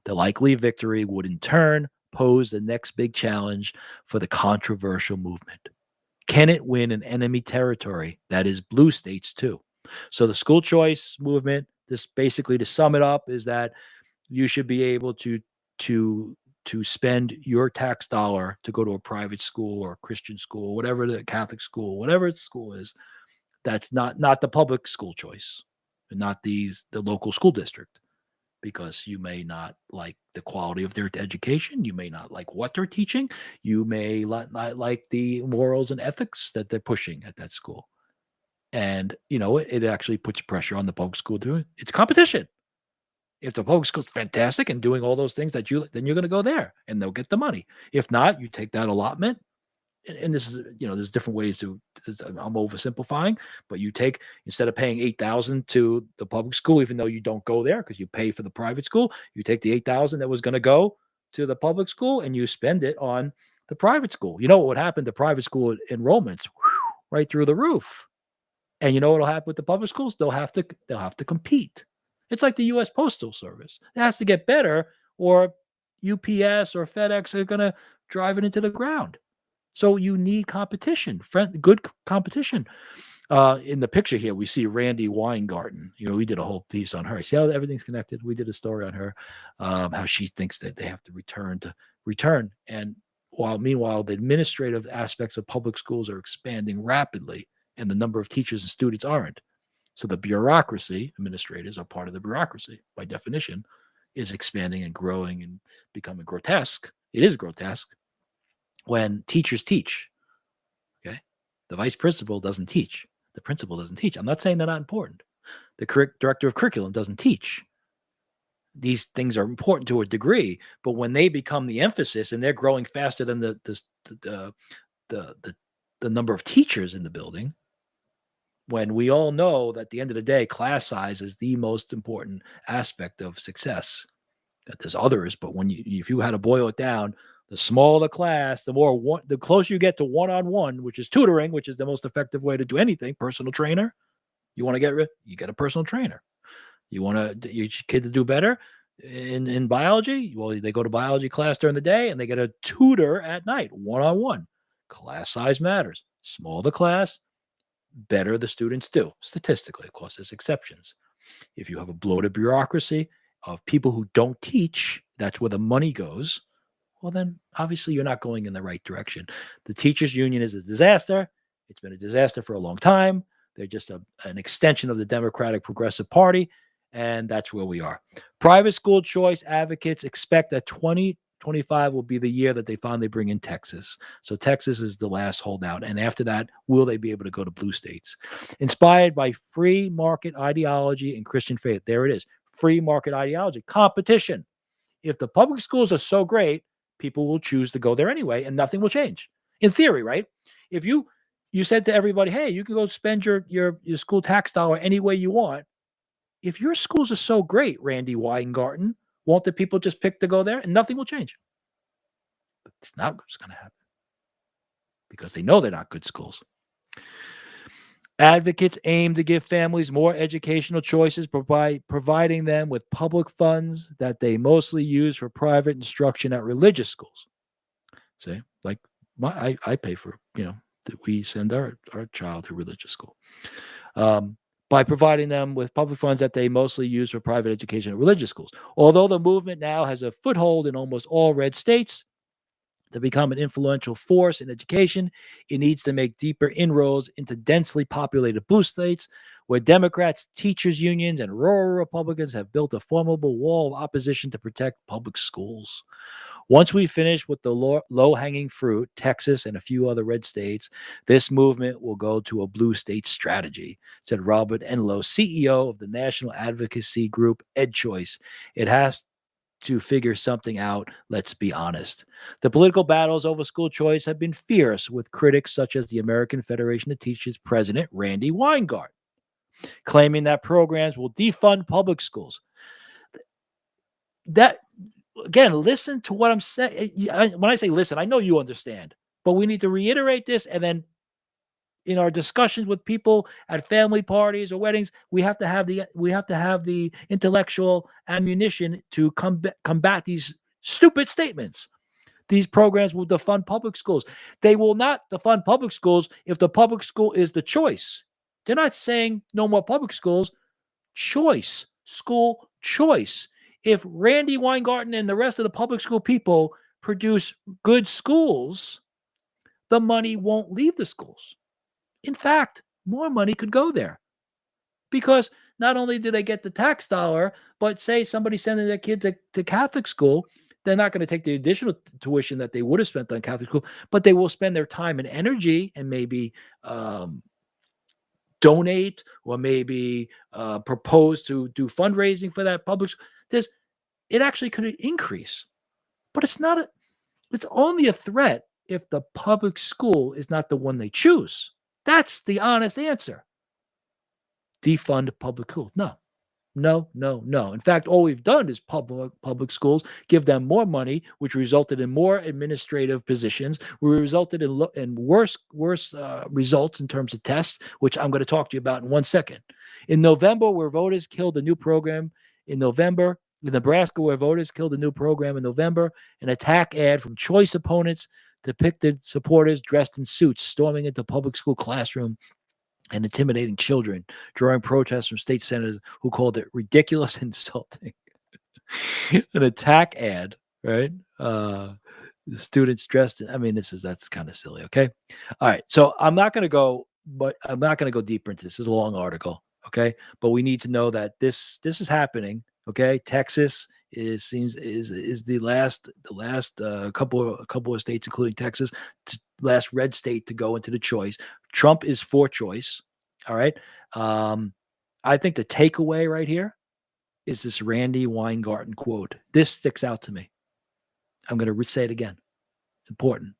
The likely victory would in turn pose the next big challenge for the controversial movement. Can it win an enemy territory that is blue states too? So the school choice movement, this basically, to sum it up, is that you should be able to spend your tax dollar to go to a private school or a Christian school, whatever, the Catholic school, whatever its school is. That's not the public school choice, and not the local school district, because you may not like the quality of their education. You may not like what they're teaching. You may not like the morals and ethics that they're pushing at that school. And, it actually puts pressure on the public school to it. It's competition. If the public school's fantastic and doing all those things then you're going to go there and they'll get the money. If not, you take that allotment. And this is, there's different ways I'm oversimplifying, but you take, instead of paying 8,000 to the public school, even though you don't go there because you pay for the private school, you take the 8,000 that was going to go to the public school and you spend it on the private school. You know what would happen to private school enrollments? Right through the roof. And you know what'll happen with the public schools? They'll have to compete. It's like the U.S. Postal Service. It has to get better, or UPS or FedEx are going to drive it into the ground. So you need competition, good competition. In the picture here, we see Randy Weingarten. We did a whole piece on her. See how everything's connected? We did a story on her, how she thinks that they have to return. And meanwhile, the administrative aspects of public schools are expanding rapidly, and the number of teachers and students aren't. So the bureaucracy, administrators are part of the bureaucracy by definition, is expanding and growing and becoming grotesque. It is grotesque when teachers teach. Okay. The vice principal doesn't teach. The principal doesn't teach. I'm not saying they're not important. The director of curriculum doesn't teach. These things are important to a degree, but when they become the emphasis and they're growing faster than the number of teachers in the building, when we all know that at the end of the day, class size is the most important aspect of success. There's others, but if you had to boil it down, the smaller the class, the closer you get to one-on-one, which is tutoring, which is the most effective way to do anything. Personal trainer. You want to you get a personal trainer. You want your kid to do better in biology? Well, they go to biology class during the day and they get a tutor at night, one-on-one. Class size matters. Smaller the class, better the students do. Statistically, of course, there's exceptions. If you have a bloated bureaucracy of people who don't teach, that's where the money goes. Well, then obviously you're not going in the right direction. The teachers union is a disaster. It's been a disaster for a long time. They're just an extension of the Democratic Progressive Party, and that's where we are. Private school choice advocates expect that 2025 will be the year that they finally bring in Texas. So Texas is the last holdout. And after that, will they be able to go to blue states? Inspired by free market ideology and Christian faith. There it is. Free market ideology. Competition. If the public schools are so great, people will choose to go there anyway, and nothing will change. In theory, right? If you said to everybody, hey, you can go spend your school tax dollar any way you want. If your schools are so great, Randy Weingarten, won't the people just pick to go there and nothing will change? But it's not what's going to happen because they know they're not good schools. Advocates aim to give families more educational choices, providing them with public funds that they mostly use for private instruction at religious schools. See, like I pay for, that we send our child to religious school. By providing them with public funds that they mostly use for private education at religious schools. Although the movement now has a foothold in almost all red states, to become an influential force in education, it needs to make deeper inroads into densely populated blue states where Democrats, teachers' unions, and rural Republicans have built a formidable wall of opposition to protect public schools. Once we finish with the low-hanging fruit, Texas and a few other red states, this movement will go to a blue state strategy, said Robert Enlow, CEO of the national advocacy group EdChoice. It has to figure something out, let's be honest. The political battles over school choice have been fierce, with critics such as the American Federation of Teachers president, Randy Weingarten, claiming that programs will defund public schools. That, again, listen to what I'm saying. When I say listen, I know you understand, but we need to reiterate this, and then in our discussions with people at family parties or weddings, we have to have the intellectual ammunition to combat these stupid statements. These programs will defund public schools. They will not defund public schools if the public school is the choice. They're not saying no more public schools. Choice, school choice. If Randy Weingarten and the rest of the public school people produce good schools, the money won't leave the schools. In fact, more money could go there because not only do they get the tax dollar, but say somebody sending their kid to Catholic school, they're not going to take the additional tuition that they would have spent on Catholic school, but they will spend their time and energy and maybe donate or maybe propose to do fundraising for that public. It actually could increase, but it's only a threat if the public school is not the one they choose. That's the honest answer. Defund public schools. No. No, no, no. In fact, all we've done is public schools give them more money, which resulted in more administrative positions. We resulted in worse results in terms of tests, which I'm going to talk to you about in 1 second. In November, where voters killed a new program in November, in Nebraska, where voters killed a new program in November, an attack ad from choice opponents depicted supporters dressed in suits storming into public school classroom and intimidating children, drawing protests from state senators who called it ridiculous and insulting. An attack ad, right? The students dressed in, I mean, that's kind of silly. Okay. All right. So I'm not going to go, but I'm not going to go deeper into this. This is a long article. Okay. But we need to know that this is happening. Okay. Texas is the last couple of states, including Texas, last red state to go into the choice. Trump is for choice. All right. I think the takeaway right here is this Randy Weingarten quote. This sticks out to me. I'm going to say it again. It's important.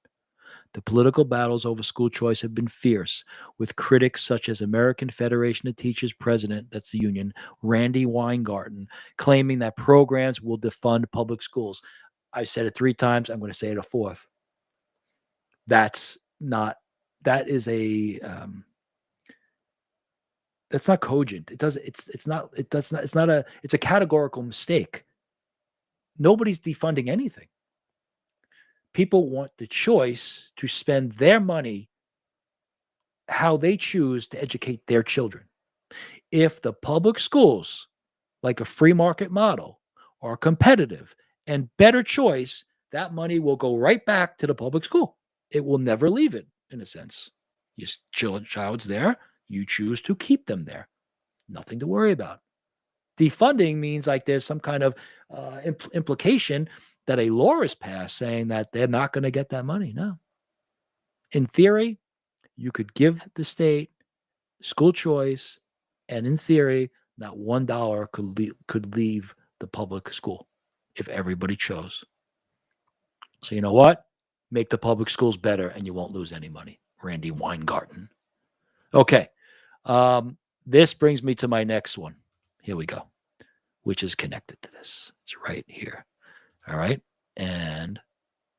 The political battles over school choice have been fierce, with critics such as American Federation of Teachers president, that's the union, Randy Weingarten, claiming that programs will defund public schools. I've said it 3 times. I'm going to say it a 4th. That's not cogent. It's a categorical mistake. Nobody's defunding anything. People want the choice to spend their money how they choose to educate their children. If the public schools, like a free market model, are competitive and better choice, that money will go right back to the public school. It will never leave it, in a sense. Your child's there. You choose to keep them there. Nothing to worry about. Defunding means like there's some kind of implication that a law is passed saying that they're not going to get that money. No. In theory, you could give the state school choice, and in theory, not $1 could leave the public school if everybody chose. So you know what? Make the public schools better, and you won't lose any money. Randy Weingarten. Okay. This brings me to my next one. Here we go, which is connected to this. It's right here. All right. And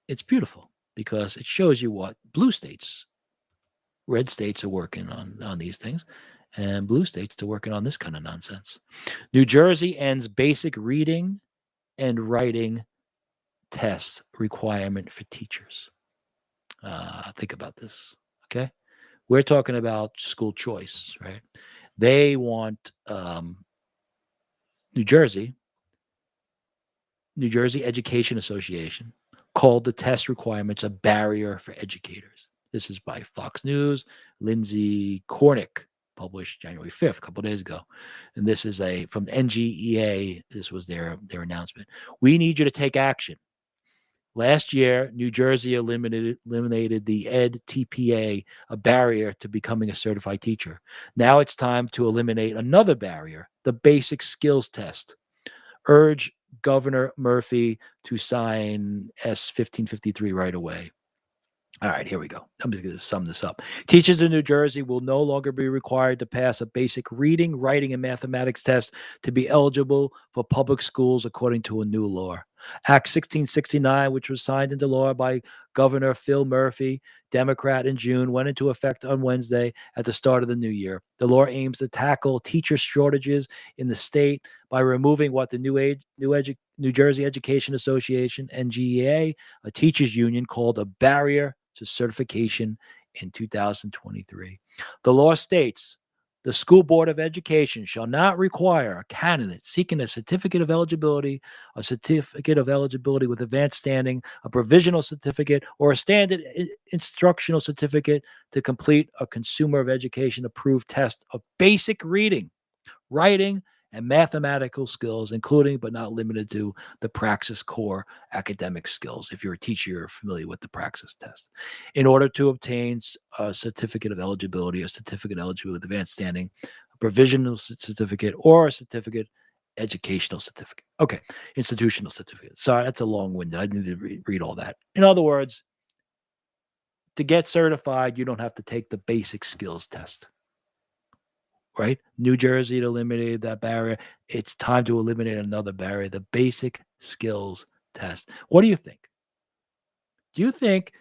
it's beautiful because it shows you what blue states, red states are working on these things, and blue states are working on this kind of nonsense. New Jersey ends basic reading and writing test requirement for teachers. Think about this. Okay. We're talking about school choice, right? They want New Jersey Education Association called the test requirements a barrier for educators. This is by Fox News, Lindsay Cornick, published January 5th, a couple of days ago. And this is from NGEA. This was their announcement. We need you to take action. Last year, New Jersey eliminated the Ed TPA, a barrier to becoming a certified teacher. Now it's time to eliminate another barrier, the basic skills test. Urge Governor Murphy to sign S-1553 right away. All right, here we go. I'm just going to sum this up. Teachers in New Jersey will no longer be required to pass a basic reading, writing, and mathematics test to be eligible for public schools, according to a new law. Act 1669, which was signed into law by Governor Phil Murphy, Democrat, in June, went into effect on Wednesday at the start of the new year. The law aims to tackle teacher shortages in the state by removing what the New Jersey Education Association, NGEA, a teachers union, called a barrier to certification in 2023. The law states the School Board of Education shall not require a candidate seeking a certificate of eligibility with advanced standing, a provisional certificate, or a standard instructional certificate to complete a Consumer of Education approved test of basic reading, writing, and mathematical skills, including but not limited to the Praxis Core academic skills. If you're a teacher, you're familiar with the Praxis test. In order to obtain a certificate of eligibility, a certificate of eligibility with advanced standing, a provisional certificate, or a certificate, educational certificate. Okay, institutional certificate. Sorry, that's a long-winded. I need to read all that. In other words, to get certified, you don't have to take the basic skills test. right? New Jersey eliminated that barrier. It's time to eliminate another barrier, the basic skills test. What do you think? Do you think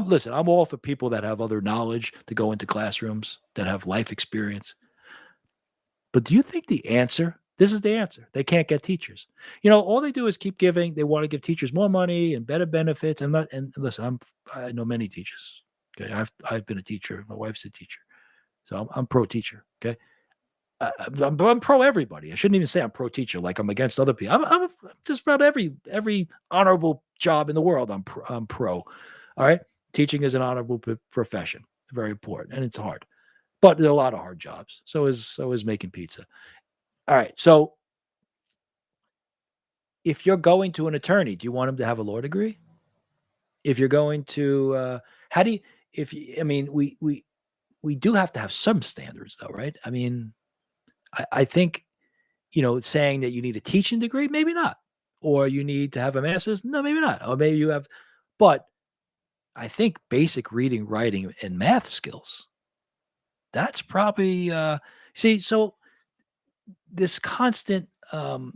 listen, I'm all for people that have other knowledge to go into classrooms, that have life experience. But do you think the answer, this is the answer. They can't get teachers. All they do is keep giving. They want to give teachers more money and better benefits. And listen, I know many teachers. Okay. I've been a teacher. My wife's a teacher. So I'm pro teacher. Okay. I'm pro everybody. I shouldn't even say I'm pro teacher, like I'm against other people. I'm just about every honorable job in the world. I'm pro. All right, teaching is an honorable profession, very important, and it's hard. But there are a lot of hard jobs. So is making pizza. All right. So if you're going to an attorney, do you want him to have a law degree? If you're going to, how do you? If you, I mean, we do have to have some standards, though, right? I mean, I think saying that you need a teaching degree, maybe not. Or you need to have a master's, no, maybe not. Or maybe you have, but I think basic reading, writing, and math skills, that's probably, so this constant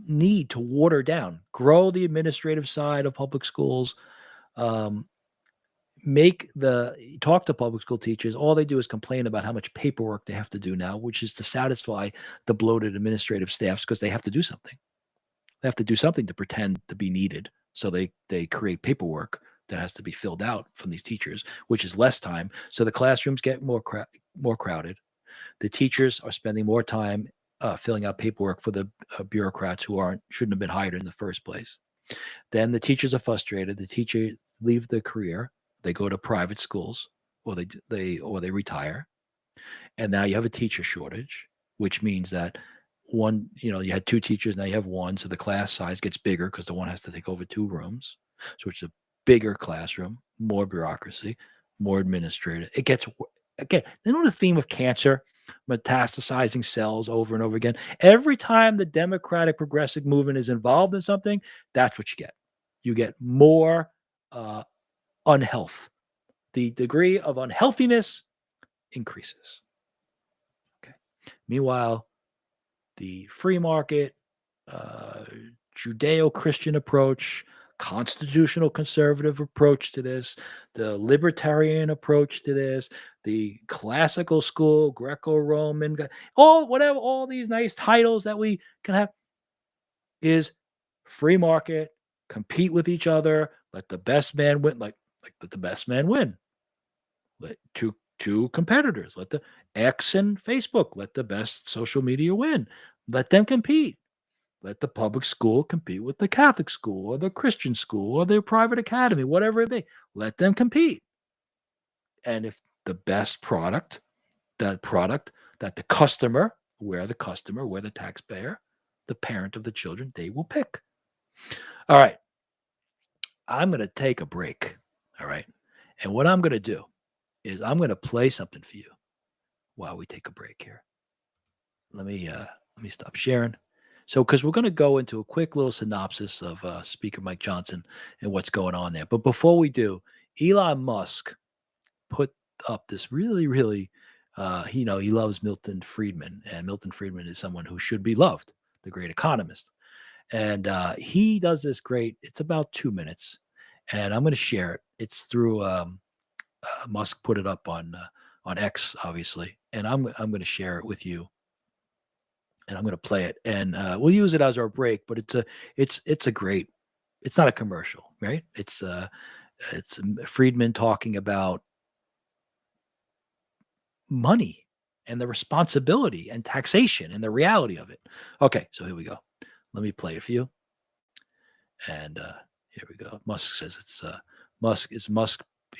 need to water down, grow the administrative side of public schools, um, talk to public school teachers. All they do is complain about how much paperwork they have to do now, which is to satisfy the bloated administrative staffs because they have to do something. They have to do something to pretend to be needed. So they create paperwork that has to be filled out from these teachers, which is less time. So the classrooms get more crowded. The teachers are spending more time filling out paperwork for the bureaucrats who shouldn't have been hired in the first place. Then the teachers are frustrated. The teachers leave the career. They go to private schools, or they retire. And now you have a teacher shortage, which means that you had two teachers, now you have one. So the class size gets bigger because the one has to take over two rooms. So it's a bigger classroom, more bureaucracy, more administrative. It gets, again, the theme of cancer, metastasizing cells over and over again. Every time the Democratic progressive movement is involved in something, that's what you get. You get more unhealth. The degree of unhealthiness increases. Okay. Meanwhile, the free market, Judeo-Christian approach, constitutional conservative approach to this, the libertarian approach to this, the classical school, Greco-Roman, all these nice titles that we can have is free market, compete with each other, let the best man win, like let the best man win. Let two competitors, let the X and Facebook, let the best social media win. Let them compete. Let the public school compete with the Catholic school or the Christian school or the private academy, whatever it be. Let them compete. And if the best product that the customer, we're the taxpayer, the parent of the children, they will pick. All right. I'm going to take a break. All right. And what I'm going to do is I'm going to play something for you while we take a break here. Let me stop sharing. So, because we're going to go into a quick little synopsis of Speaker Mike Johnson and what's going on there. But before we do, Elon Musk put up this really, really, he loves Milton Friedman, and Milton Friedman is someone who should be loved, the great economist. And he does this great. It's about 2 minutes, and I'm going to share it. It's through Musk put it up on X, obviously, and I'm going to share it with you. And I'm going to play it, and we'll use it as our break. But it's a great. It's not a commercial, right? It's Friedman talking about money and the responsibility and taxation and the reality of it. Okay, so here we go. Let me play it for you. And here we go. Musk says it's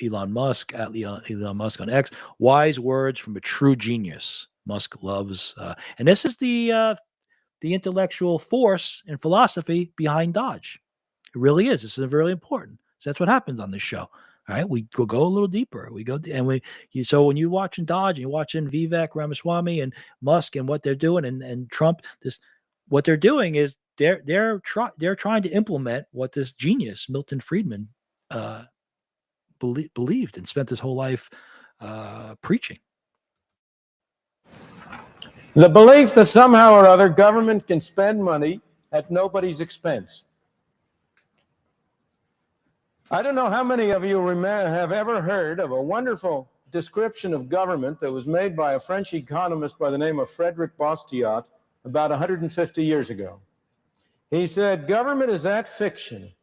Elon Musk at Elon Musk on X. Wise words from a true genius. Musk loves, and this is the intellectual force and philosophy behind Dodge. It really is. This is really important. So that's what happens on this show. All right, we will go a little deeper. So when you're watching Dodge and you're watching Vivek Ramaswamy and Musk and what they're doing and Trump, what they're doing is they're trying to implement what this genius Milton Friedman believed and spent his whole life preaching. The belief that somehow or other government can spend money at nobody's expense. I don't know how many of you have ever heard of a wonderful description of government that was made by a French economist by the name of Frédéric Bastiat about 150 years ago. He said, government is that fiction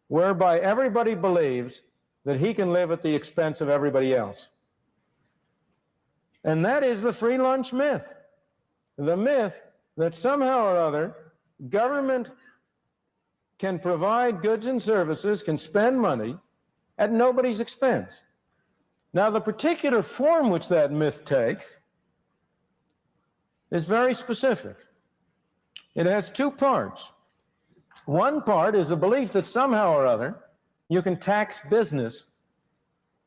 whereby everybody believes that he can live at the expense of everybody else. And that is the free lunch myth. The myth that somehow or other government can provide goods and services, can spend money at nobody's expense. Now, the particular form which that myth takes is very specific. It has two parts. One part is the belief that somehow or other you can tax business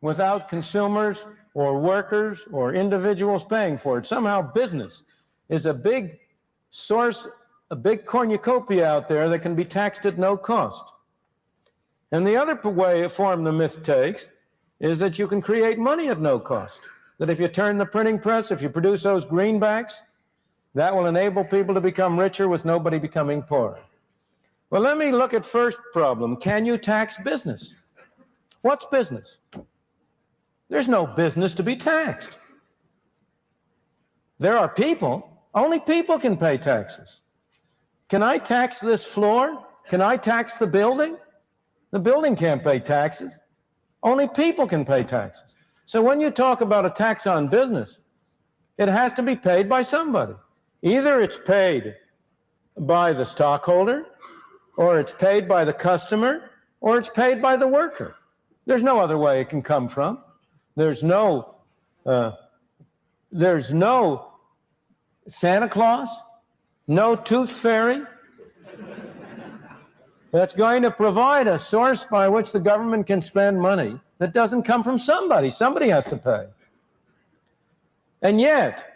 without consumers or workers or individuals paying for it. Somehow business is a big source, a big cornucopia out there that can be taxed at no cost. And the other form the myth takes is that you can create money at no cost. That if you turn the printing press, if you produce those greenbacks, that will enable people to become richer with nobody becoming poorer. Well, let me look at first problem. Can you tax business? What's business? There's no business to be taxed. There are people. Only people can pay taxes. Can I tax this floor? Can I tax the building? The building can't pay taxes. Only people can pay taxes. So when you talk about a tax on business, it has to be paid by somebody. Either it's paid by the stockholder, or it's paid by the customer, or it's paid by the worker. There's no other way it can come from. There's no Santa Claus, no tooth fairy that's going to provide a source by which the government can spend money that doesn't come from somebody. Somebody has to pay. And yet,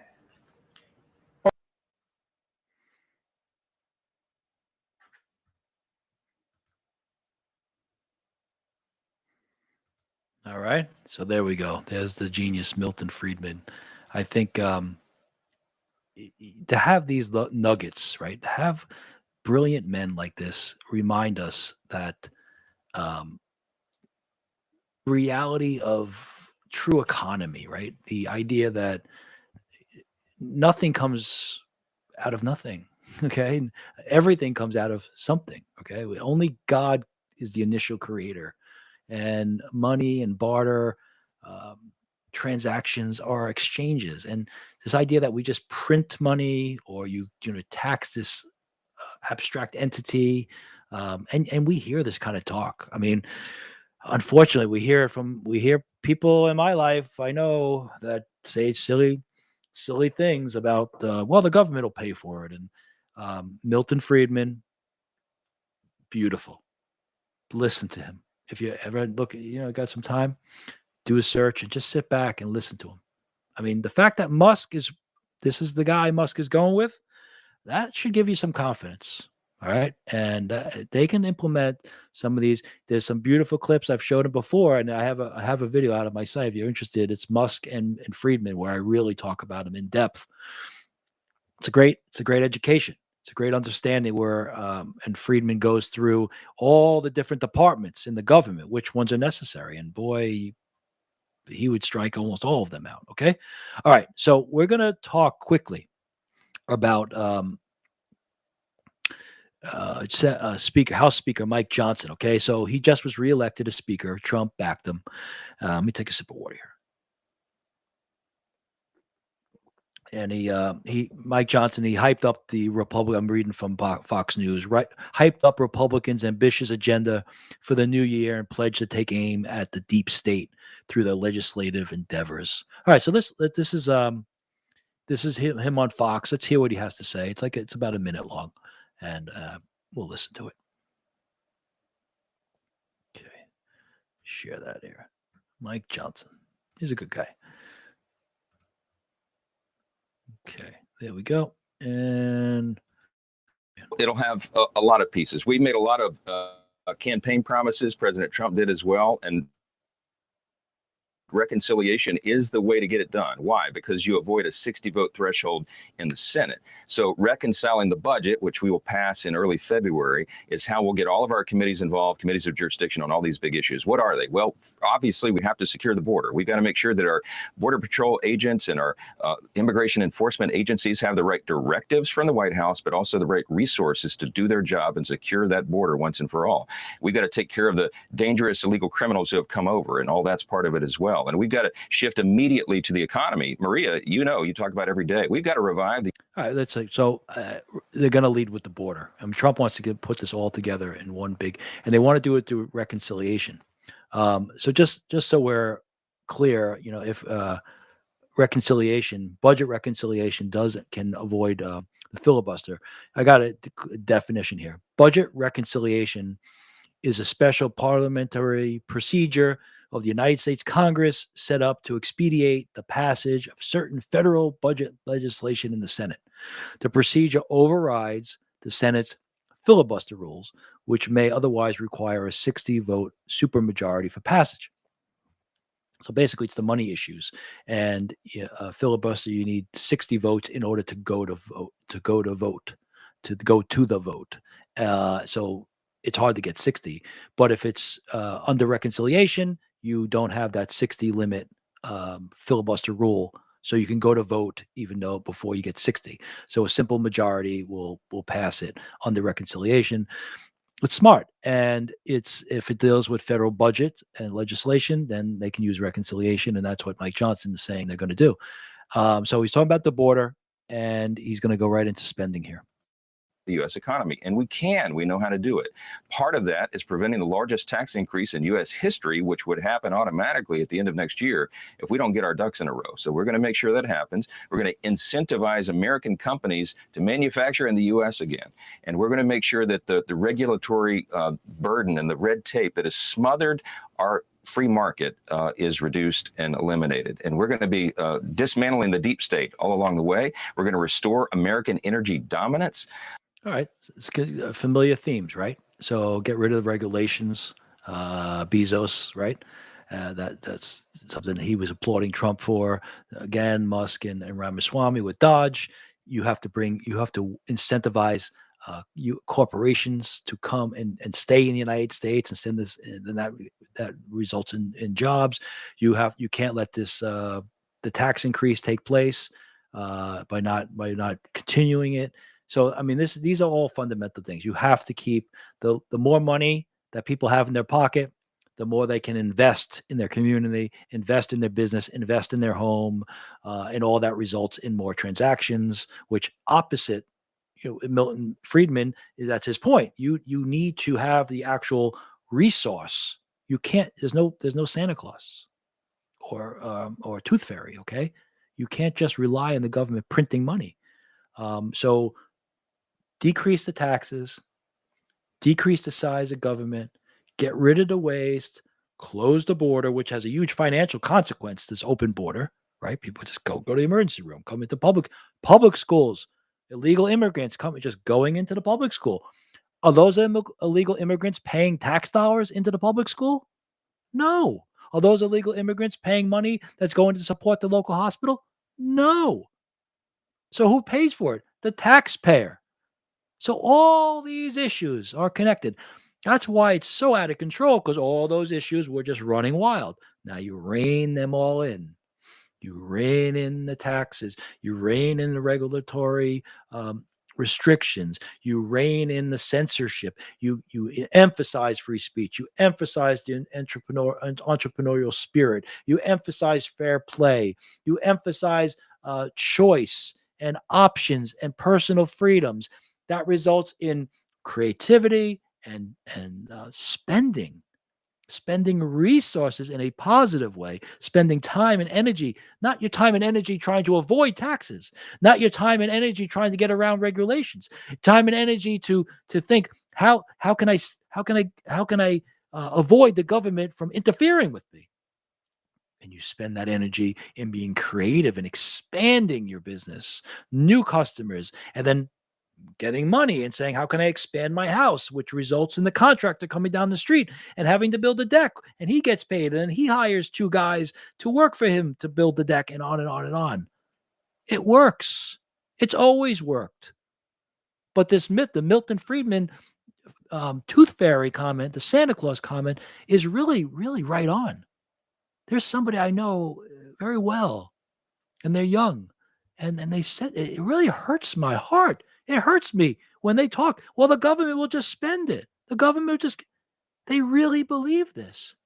All right. So there we go. There's the genius Milton Friedman. I think to have these nuggets, right? Have brilliant men like this remind us that reality of true economy, right? The idea that nothing comes out of nothing. Okay. Everything comes out of something. Okay. Only God is the initial creator. And money and barter transactions are exchanges. And this idea that we just print money or you tax this abstract entity, and we hear this kind of talk. I mean, unfortunately, we hear people in my life I know that say silly things about well, the government will pay for it. And Milton Friedman, beautiful. Listen to him. If you ever got some time, do a search and just sit back and listen to him. I mean, the fact that this is the guy Musk is going with, that should give you some confidence. All right. And they can implement some of these. There's some beautiful clips I've showed him before. And I have a video out of my site. If you're interested, it's Musk and Friedman, where I really talk about him in depth. It's a great education. It's a great understanding where, and Friedman goes through all the different departments in the government, which ones are necessary. And boy, he would strike almost all of them out. Okay. All right. So we're going to talk quickly about House Speaker Mike Johnson. Okay. So he just was reelected as Speaker. Trump backed him. Let me take a sip of water here. And Mike Johnson, he hyped up the Republican. I'm reading from Fox News, right? Hyped up Republicans' ambitious agenda for the new year and pledged to take aim at the deep state through their legislative endeavors. All right, so this is him on Fox. Let's hear what he has to say. It's about a minute long, and we'll listen to it. Okay, share that here. Mike Johnson, he's a good guy. Okay, there we go. And it'll have a lot of pieces. We made a lot of campaign promises. President Trump did as well. And Reconciliation is the way to get it done. Why? Because you avoid a 60 vote threshold in the Senate. So reconciling the budget, which we will pass in early February, is how we'll get all of our committees involved, committees of jurisdiction on all these big issues. What are they? Well, obviously, we have to secure the border. We've got to make sure that our Border Patrol agents and our immigration enforcement agencies have the right directives from the White House, but also the right resources to do their job and secure that border once and for all. We've got to take care of the dangerous illegal criminals who have come over, and all that's part of it as well. And we've got to shift immediately to the economy. Maria, you talk about every day. We've got to revive the. All right, let's say so. They're going to lead with the border. I mean, Trump wants to put this all together in one big, and they want to do it through reconciliation. So just so we're clear, if budget reconciliation can avoid the filibuster. I got a definition here. Budget reconciliation is a special parliamentary procedure of the United States Congress set up to expedite the passage of certain federal budget legislation in the Senate. The procedure overrides the Senate's filibuster rules, which may otherwise require a 60-vote supermajority for passage. So basically, it's the money issues, and filibuster. You need 60 votes in order to go to the vote. So it's hard to get 60. But if it's under reconciliation, you don't have that 60 limit filibuster rule, so you can go to vote even though before you get 60. So a simple majority will pass it under reconciliation. It's smart, and if it deals with federal budget and legislation, then they can use reconciliation, and that's what Mike Johnson is saying they're going to do. So he's talking about the border, and he's going to go right into spending here. The U.S. economy, and we know how to do it. Part of that is preventing the largest tax increase in U.S. history, which would happen automatically at the end of next year if we don't get our ducks in a row. So we're going to make sure that happens. We're going to incentivize American companies to manufacture in the U.S. again, and we're going to make sure that the regulatory burden and the red tape that has smothered our free market is reduced and eliminated. And we're going to be dismantling the deep state all along the way. We're going to restore American energy dominance. All right, it's good, familiar themes, right? So get rid of the regulations, Bezos, right? That's something he was applauding Trump for. Again, Musk and Ramaswamy with Dodge. You have to incentivize corporations to come and stay in the United States and send this, and that results in jobs. You can't let this the tax increase take place by not continuing it. So, I mean, these are all fundamental things. You have to keep the more money that people have in their pocket, the more they can invest in their community, invest in their business, invest in their home, and all that results in more transactions, which opposite, Milton Friedman, that's his point. You need to have the actual resource. You can't, there's no Santa Claus or Tooth Fairy, okay? You can't just rely on the government printing money. So decrease the taxes, decrease the size of government, get rid of the waste, close the border, which has a huge financial consequence, this open border, right? People just go to the emergency room, come into public schools, illegal immigrants just going into the public school. Are those illegal immigrants paying tax dollars into the public school? No. Are those illegal immigrants paying money that's going to support the local hospital? No. So who pays for it? The taxpayer. So all these issues are connected. That's why it's so out of control, because all those issues were just running wild. Now you rein them all in. You rein in the taxes. You rein in the regulatory restrictions. You rein in the censorship. You emphasize free speech. You emphasize the entrepreneurial spirit. You emphasize fair play. You emphasize choice and options and personal freedoms. That results in creativity and spending resources in a positive way, spending time and energy, not your time and energy trying to avoid taxes, not your time and energy trying to get around regulations, time and energy to think how can I avoid the government from interfering with me. And you spend that energy in being creative and expanding your business, new customers, and then getting money and saying, how can I expand my house, which results in the contractor coming down the street and having to build a deck, and he gets paid, and then he hires 2 guys to work for him to build the deck, and on and on and on. It works. It's always worked. But this myth, the Milton Friedman tooth fairy comment, the Santa Claus comment, is really, really right on. There's somebody I know very well, and they're young, and they said it really hurts my heart. It hurts me when they talk. Well, the government will just spend it. The government will just. They really believe this.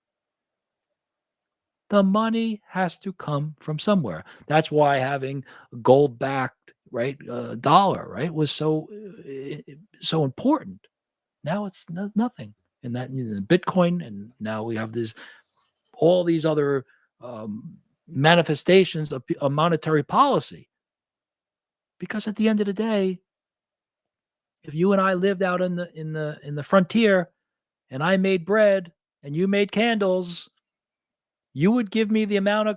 The money has to come from somewhere. That's why having gold-backed, right, dollar, right, was so important. Now it's nothing. And that Bitcoin, and now we have all these other manifestations of monetary policy. Because at the end of the day, if you and I lived out in the frontier, and I made bread and you made candles, you would give me the amount of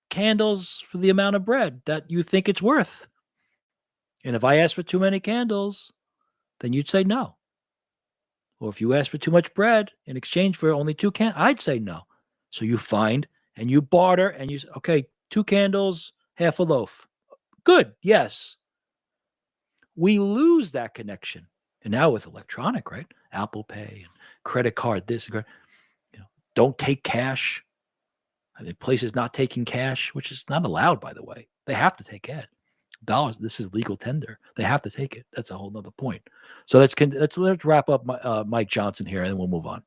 candles for the amount of bread that you think it's worth. And if I asked for too many candles, then you'd say no. Or if you asked for too much bread in exchange for only 2 candles, I'd say no. So you find and you barter and you say, okay, 2 candles, half a loaf. Good, yes. We lose that connection. And now with electronic, right? Apple Pay and credit card, don't take cash. I mean, places not taking cash, which is not allowed, by the way. They have to take it. Dollars. This is legal tender. They have to take it. That's a whole nother point. So let's wrap up Mike Johnson here, and then we'll move on.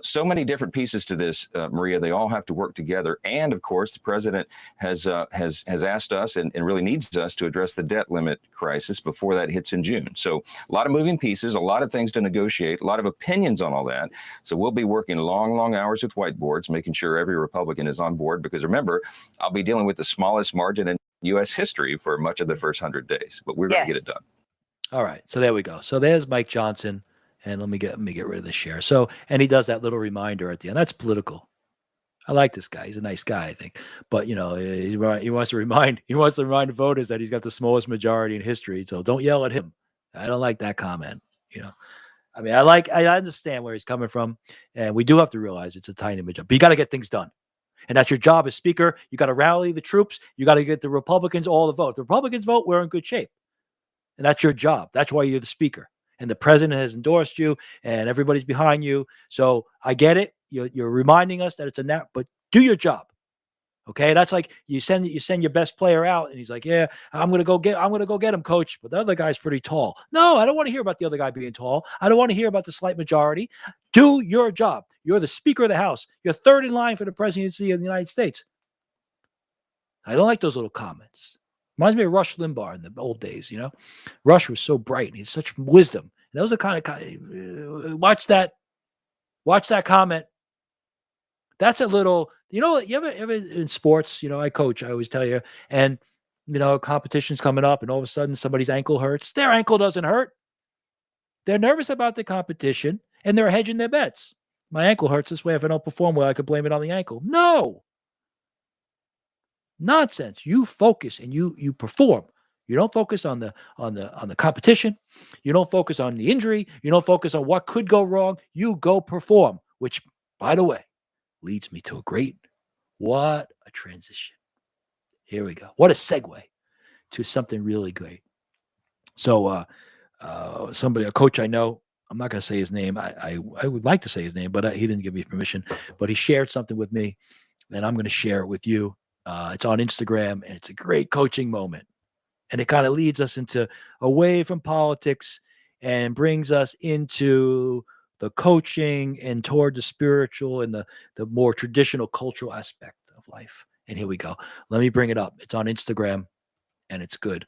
So many different pieces to this, Maria. They all have to work together. And of course, the president has asked us and really needs us to address the debt limit crisis before that hits in June. So a lot of moving pieces, a lot of things to negotiate, a lot of opinions on all that. So we'll be working long, long hours with whiteboards, making sure every Republican is on board. Because remember, I'll be dealing with the smallest margin in U.S. history for much of the first 100 days. But we're going to get it done. All right. So there we go. So there's Mike Johnson. And let me get rid of the share. So, and he does that little reminder at the end. That's political. I like this guy. He's a nice guy, I think. But he wants to remind voters that he's got the smallest majority in history. So don't yell at him. I don't like that comment. I mean, I understand where he's coming from, and we do have to realize it's a tiny majority. But you got to get things done, and that's your job as Speaker. You got to rally the troops. You got to get the Republicans all the vote. If the Republicans vote, we're in good shape, and that's your job. That's why you're the Speaker. And the president has endorsed you, and everybody's behind you. So I get it. You're reminding us that it's but do your job. Okay, that's like you send your best player out, and he's like, "Yeah, I'm gonna go get him, coach." But the other guy's pretty tall. No, I don't want to hear about the other guy being tall. I don't want to hear about the slight majority. Do your job. You're the Speaker of the House. You're third in line for the presidency of the United States. I don't like those little comments. Reminds me of Rush Limbaugh in the old days, Rush was so bright and he had such wisdom. And that was the kind of watch that comment. That's a little, you ever in sports, I coach, I always tell you, and competition's coming up and all of a sudden somebody's ankle hurts. Their ankle doesn't hurt. They're nervous about the competition and they're hedging their bets. My ankle hurts this way. If I don't perform well, I could blame it on the ankle. No. Nonsense. You focus and you perform. You don't focus on the competition. You don't focus on the injury. You don't focus on what could go wrong. You go perform, which, by the way, leads me to what a transition. Here we go. What a segue to something really great. So a coach I know, I'm not going to say his name. I would like to say his name, but he didn't give me permission. But he shared something with me, and I'm going to share it with you. It's on Instagram, and it's a great coaching moment. And it kind of leads us away from politics and brings us into the coaching and toward the spiritual and the more traditional cultural aspect of life. And here we go. Let me bring it up. It's on Instagram, and it's good.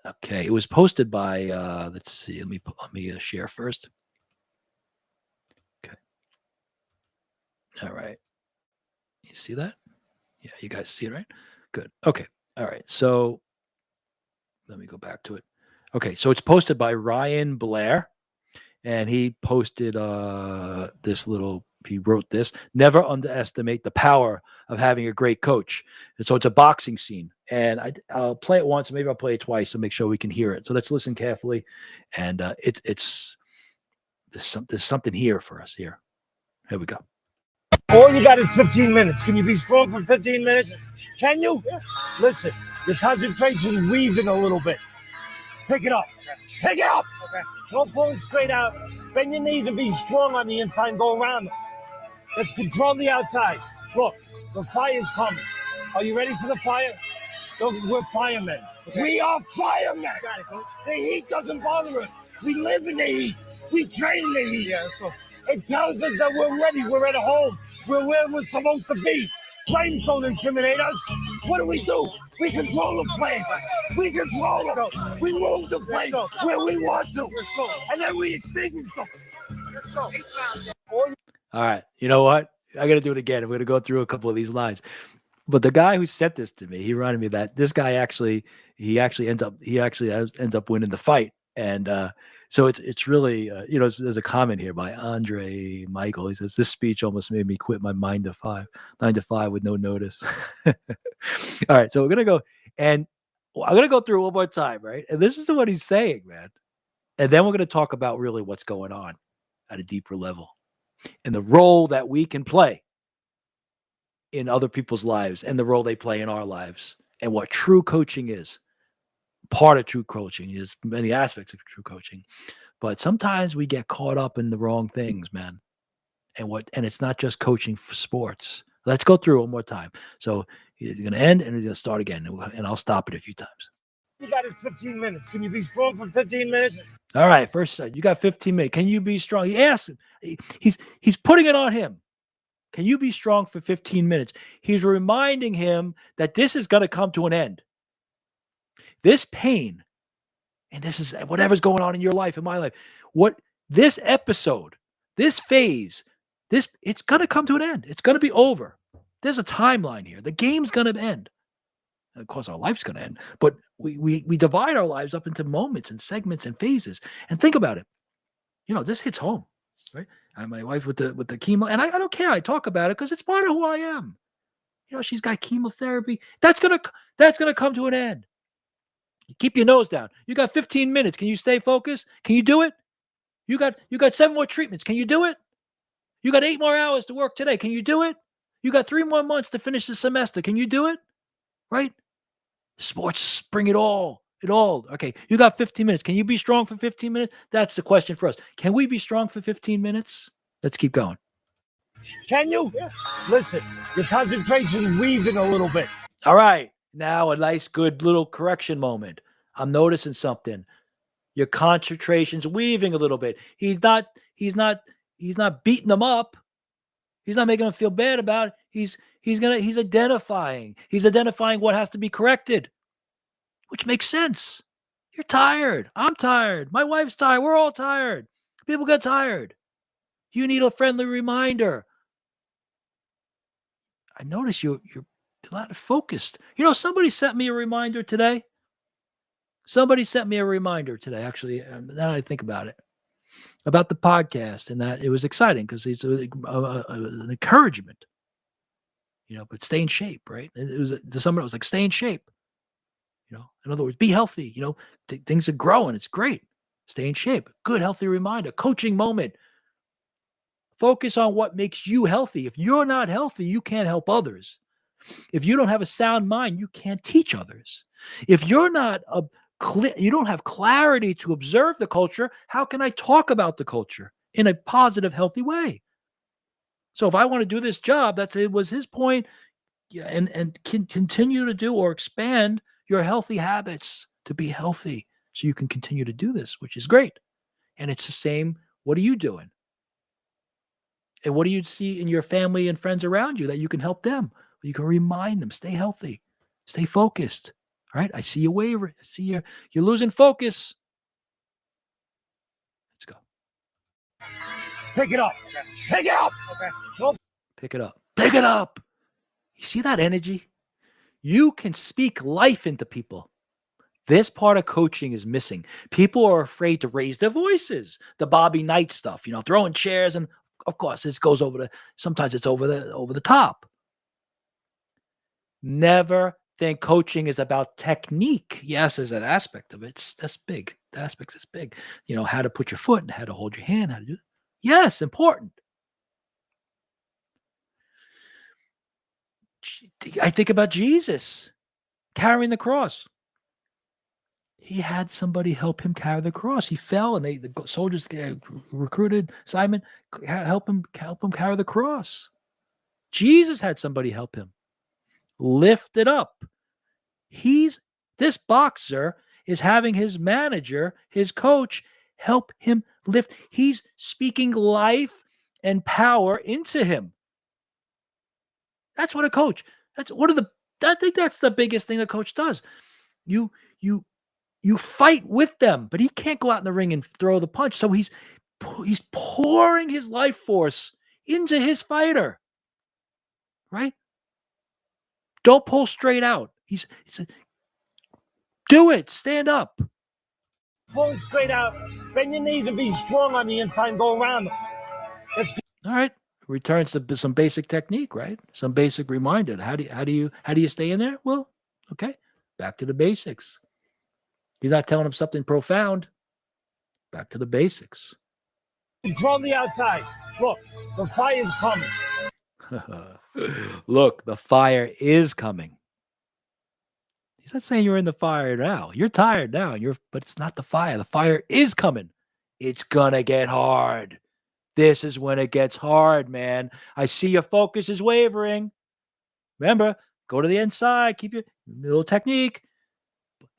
Okay. It was posted by, let's see. Let me share first. Okay. All right. You see that? Yeah, you guys see it, right? Good. Okay. All right. So let me go back to it. Okay. So it's posted by Ryan Blair, and he posted this little he wrote this. Never underestimate the power of having a great coach. And so it's a boxing scene. And I'll play it once, maybe I'll play it twice to make sure we can hear it. So let's listen carefully. And there's something here for us here. Here we go. All you got is 15 minutes. Can you be strong for 15 minutes? Can you? Yeah. Listen, your concentration's weaving a little bit. Pick it up. Okay. Pick it up. Okay. Don't pull it straight out. Bend your knees and be strong on the inside and go around them. Let's control the outside. Look, the fire's coming. Are you ready for the fire? We're firemen. Okay. We are firemen. Got it, Coach. The heat doesn't bother us. We live in the heat. We train in the heat. Yeah, let's go. It tells us that we're ready. We're at home. We're where we're supposed to be. Flames don't intimidate us. What do? We control the flame. We control them. We move the flame where we want to. And then we extinguish them. Let's go. All right. You know what? I got to do it again. I'm going to go through a couple of these lines. But the guy who sent this to me, he reminded me of that this guy actually ends up winning the fight. And so it's really, there's a comment here by Andre Michael. He says, this speech almost made me quit my 9 to 5 with no notice. All right. So we're going to go, and I'm going to go through it one more time. Right. And this is what he's saying, man. And then we're going to talk about really what's going on at a deeper level and the role that we can play in other people's lives and the role they play in our lives and what true coaching is. Part of true coaching is many aspects of true coaching, but sometimes we get caught up in the wrong things, man. And it's not just coaching for sports. Let's go through it one more time. So he's going to end and he's going to start again, and I'll stop it a few times. You got 15 minutes. Can you be strong for 15 minutes? All right. First set, you got 15 minutes. Can you be strong? He asked him. He's putting it on him. Can you be strong for 15 minutes? He's reminding him that this is going to come to an end. This pain, and this is whatever's going on in your life, in my life, what this episode, this phase, it's going to come to an end. It's going to be over. There's a timeline here. The game's going to end. And of course, our life's going to end. But we divide our lives up into moments and segments and phases. And think about it. This hits home, right? My wife with the chemo, and I don't care. I talk about it because it's part of who I am. She's got chemotherapy. That's gonna come to an end. Keep your nose down. You got 15 minutes. Can you stay focused? Can you do it? You got 7 more treatments. Can you do it? You got 8 more hours to work today. Can you do it? You got 3 more months to finish the semester. Can you do it? Right? Sports bring it all. Okay, you got 15 minutes. Can you be strong for 15 minutes? That's the question for us. Can we be strong for 15 minutes? Let's keep going. Can you? Yeah. Listen, your concentration's weaving a little bit. All right. Now a nice, good little correction moment. I'm noticing something. Your concentration's weaving a little bit. He's not beating them up. He's not making them feel bad about it. He's identifying. He's identifying what has to be corrected. Which makes sense. You're tired. I'm tired. My wife's tired. We're all tired. People get tired. You need a friendly reminder. I notice you're a lot focused. Somebody sent me a reminder today. Actually, now that I think about it, about the podcast, and that it was exciting because it's an encouragement. But stay in shape, right? It was to someone. It was like stay in shape. In other words, be healthy. Things are growing. It's great. Stay in shape. Good, healthy reminder. Coaching moment. Focus on what makes you healthy. If you're not healthy, you can't help others. If you don't have a sound mind, you can't teach others. If you're not you don't have clarity to observe the culture, how can I talk about the culture in a positive, healthy way? So if I want to do this job, it was his point, and can continue to do or expand your healthy habits to be healthy so you can continue to do this, which is great. And it's the same. What are you doing? And what do you see in your family and friends around you that you can help them? You can remind them, stay healthy, stay focused. All right. I see you wavering. I see you're losing focus. Let's go. Pick it up. Okay. Pick it up. Okay. Nope. Pick it up. Pick it up. You see that energy? You can speak life into people. This part of coaching is missing. People are afraid to raise their voices. The Bobby Knight stuff, throwing chairs. And of course, this goes sometimes it's over the top. Never think coaching is about technique. Yes, there's an aspect of it. That's big. The aspect is big. How to put your foot and how to hold your hand, how to do it. Yes, important. I think about Jesus carrying the cross. He had somebody help him carry the cross. He fell, and the soldiers recruited Simon, help him carry the cross. Jesus had somebody help him lift it up. This boxer is having his manager, his coach, help him lift. He's speaking life and power into him. That's what a coach. I think that's the biggest thing a coach does. You fight with them, but he can't go out in the ring and throw the punch. So he's pouring his life force into his fighter, right? Don't pull straight out. He's do it. Stand up. Pull straight out. Bend your knees and be strong on the inside and go around them. All right. Returns to some basic technique, right? Some basic reminder. How do you stay in there? Well, okay. Back to the basics. He's not telling him something profound. Back to the basics. Control the outside. Look, the fire's coming. Look, the fire is coming. He's not saying you're in the fire now. You're tired now, but it's not the fire. The fire is coming. It's gonna get hard. This is when it gets hard, man. I see your focus is wavering. Remember, go to the inside. Keep your little technique.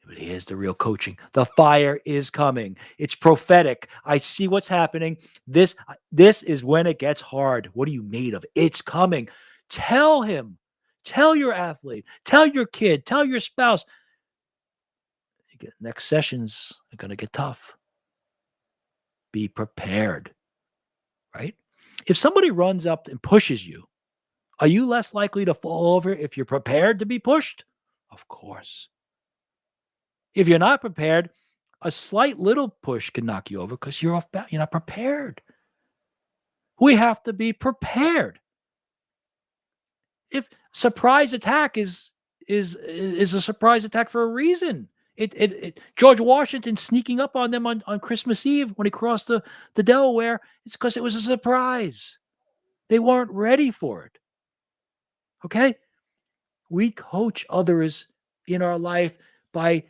But here's the real coaching. The fire is coming. It's prophetic. I see what's happening. This is when it gets hard. What are you made of? It's coming. Tell him. Tell your athlete. Tell your kid. Tell your spouse. Next sessions are going to get tough. Be prepared. Right? If somebody runs up and pushes you, are you less likely to fall over if you're prepared to be pushed? Of course. If you're not prepared, a slight little push can knock you over because you're off balance. You're not prepared. We have to be prepared. If surprise attack is a surprise attack for a reason. George Washington sneaking up on them on Christmas Eve when he crossed the Delaware, it's because it was a surprise. They weren't ready for it. Okay? We coach others in our life by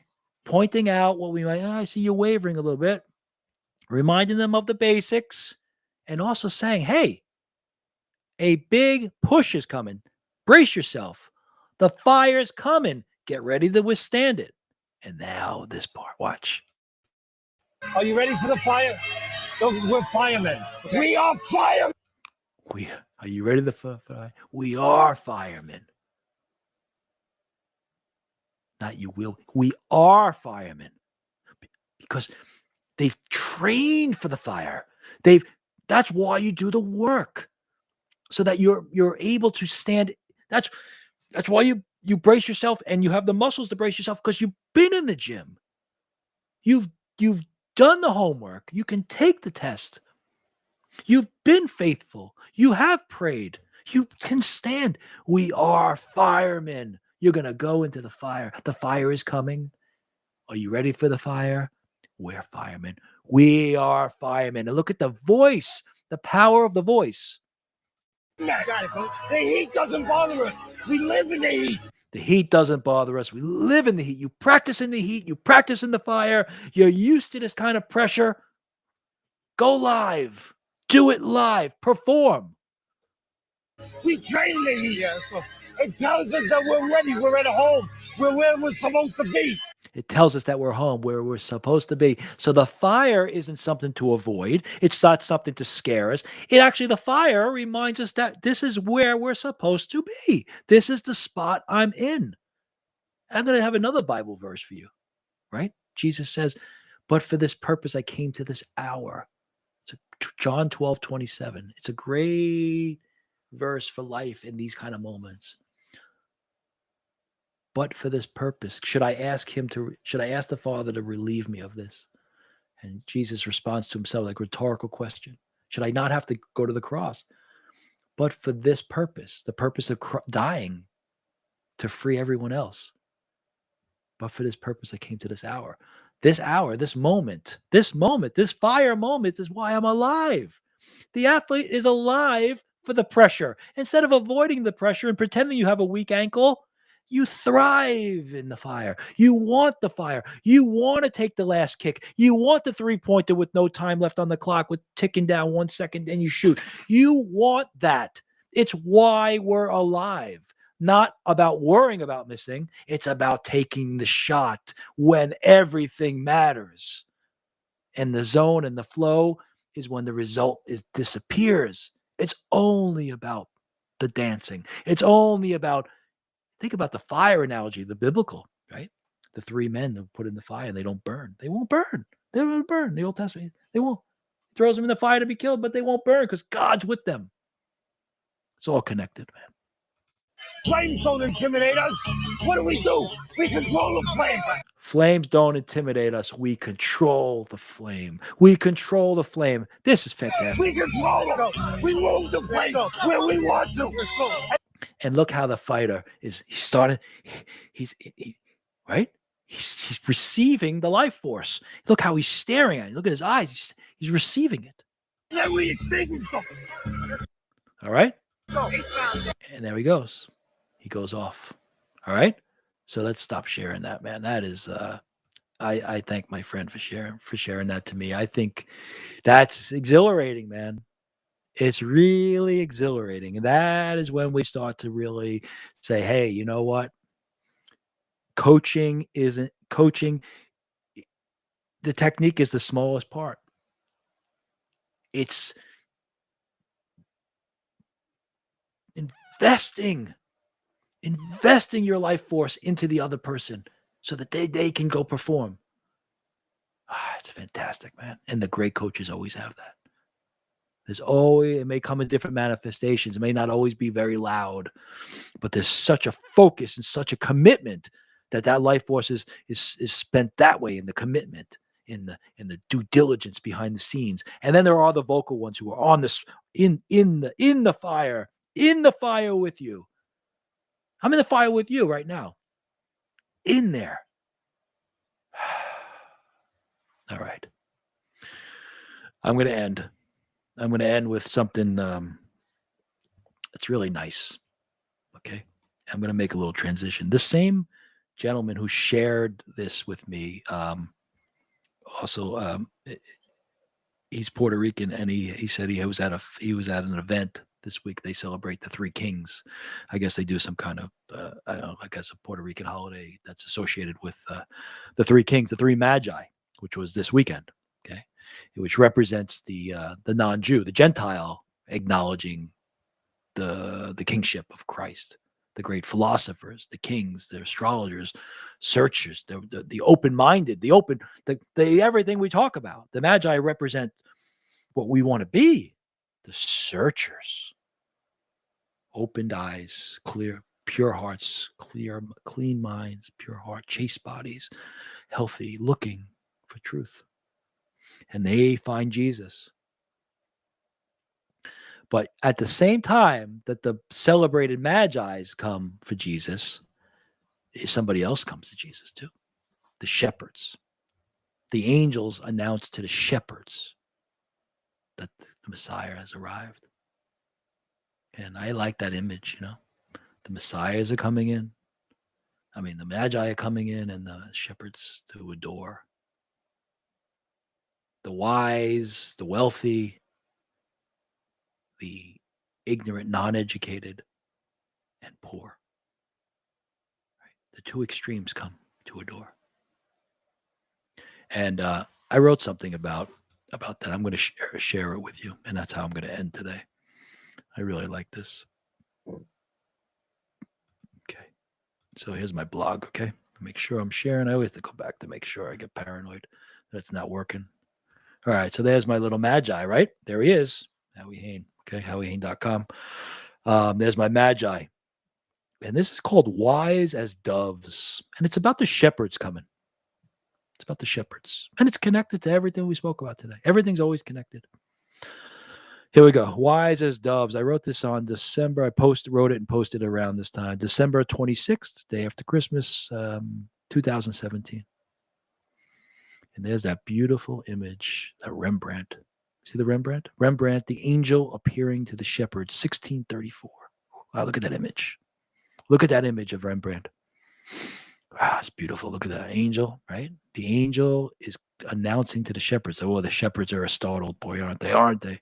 pointing out what we might, I see you wavering a little bit, reminding them of the basics, and also saying, hey, a big push is coming. Brace yourself. The fire's coming. Get ready to withstand it. And now this part, watch. Are you ready for the fire? We're firemen. Okay. We are firemen. Are you ready to fire? We are firemen. Not you will. We are firemen. Because they've trained for the fire. That's why you do the work. So that you're able to stand. That's why you brace yourself and you have the muscles to brace yourself because you've been in the gym. You've done the homework. You can take the test. You've been faithful. You have prayed. You can stand. We are firemen. You're going to go into the fire. The fire is coming. Are you ready for the fire? We're firemen. We are firemen. And look at the voice, the power of the voice. Got it, Coach. The heat doesn't bother us. We live in the heat. The heat doesn't bother us. We live in the heat. You practice in the heat. You practice in the fire. You're used to this kind of pressure. Go live. Do it live. Perform. We train in the heat. Yeah, it tells us that we're ready. We're at home. We're where we're supposed to be. It tells us that we're home where we're supposed to be. So the fire isn't something to avoid. It's not something to scare us. The fire reminds us that this is where we're supposed to be. This is the spot I'm in. I'm going to have another Bible verse for you, right? Jesus says, but for this purpose, I came to this hour. It's John 12:27. It's a great verse for life in these kind of moments. But for this purpose, should I ask the Father to relieve me of this? And Jesus responds to himself like a rhetorical question. Should I not have to go to the cross? But for this purpose, the purpose of dying to free everyone else. But for this purpose, I came to this hour. This hour, this moment, this fire moment is why I'm alive. The athlete is alive for the pressure. Instead of avoiding the pressure and pretending you have a weak ankle, you thrive in the fire. You want the fire. You want to take the last kick. You want the three-pointer with no time left on the clock, with ticking down 1 second and you shoot. You want that. It's why we're alive. Not about worrying about missing. It's about taking the shot when everything matters. And the zone and the flow is when the result disappears. It's only about the dancing. It's only about, think about the fire analogy, the biblical, right? The 3 men that were put in the fire and they don't burn. They won't burn. They won't burn. The Old Testament, they won't. He throws them in the fire to be killed, but they won't burn because God's with them. It's all connected, man. Flames don't intimidate us. What do? We control the flame. Flames don't intimidate us. We control the flame. We control the flame. This is fantastic. We control it. We move the flame where we want to. And look how the fighter is. He's right? He's receiving the life force. Look how he's staring at it. Look at his eyes. He's receiving it. Then we extinguish them. All right? And there he goes. He goes off. All right? So let's stop sharing that, man. That is I thank my friend for sharing that to me. I think that's exhilarating, man. It's really exhilarating. And that is when we start to really say, hey, you know what? Coaching. The technique is the smallest part. It's investing your life force into the other person so that they can go perform. It's fantastic, man. And the great coaches always have that. It may come in different manifestations. It may not always be very loud, but there's such a focus and such a commitment that life force is spent that way, in the commitment, in the due diligence behind the scenes. And then there are the vocal ones who are on this in the fire with you. I'm in the fire with you right now. In there. All right. I'm going to end with something that's really nice. Okay. I'm going to make a little transition. The same gentleman who shared this with me, he's Puerto Rican, and he said he was at an event this week. They celebrate the Three Kings. I guess they do some kind of I don't know, I guess a Puerto Rican holiday that's associated with the Three Kings, the Three Magi, which was this weekend. Okay, which represents the non-Jew, the Gentile, acknowledging the kingship of Christ. The great philosophers, the kings, the astrologers, searchers, the open-minded, the everything we talk about. The Magi represent what we want to be, the searchers. Opened eyes, clear, pure hearts, clean minds, pure heart, chaste bodies, healthy, looking for truth. And they find Jesus. But at the same time that the celebrated Magi's come for Jesus, somebody else comes to Jesus too. The shepherds. The angels announce to the shepherds that the Messiah has arrived. And I like that image, you know. The Messiahs are coming in. I mean, the Magi are coming in, and the shepherds to adore. The wise, the wealthy, the ignorant, non-educated, and poor. Right? The two extremes come to adore. And I wrote something about that. I'm going to share it with you, and that's how I'm going to end today. I really like this. Okay. So here's my blog, okay? Make sure I'm sharing. I always have to go back to make sure. I get paranoid that it's not working. All right, so there's my little Magi, right? There he is, Howie Hain. Okay, HowieHain.com. There's my Magi. And this is called Wise as Doves. And it's about the shepherds coming. It's about the shepherds. And it's connected to everything we spoke about today. Everything's always connected. Here we go. Wise as doves. I wrote this on December. Wrote it and posted around this time. December 26th, day after Christmas, 2017. And there's that beautiful image, that Rembrandt. See the Rembrandt? Rembrandt, the angel appearing to the shepherds, 1634. Wow, look at that image. Look at that image of Rembrandt. Wow, it's beautiful. Look at that angel, right? The angel is announcing to the shepherds. Oh, the shepherds are startled. Boy, aren't they? Aren't they?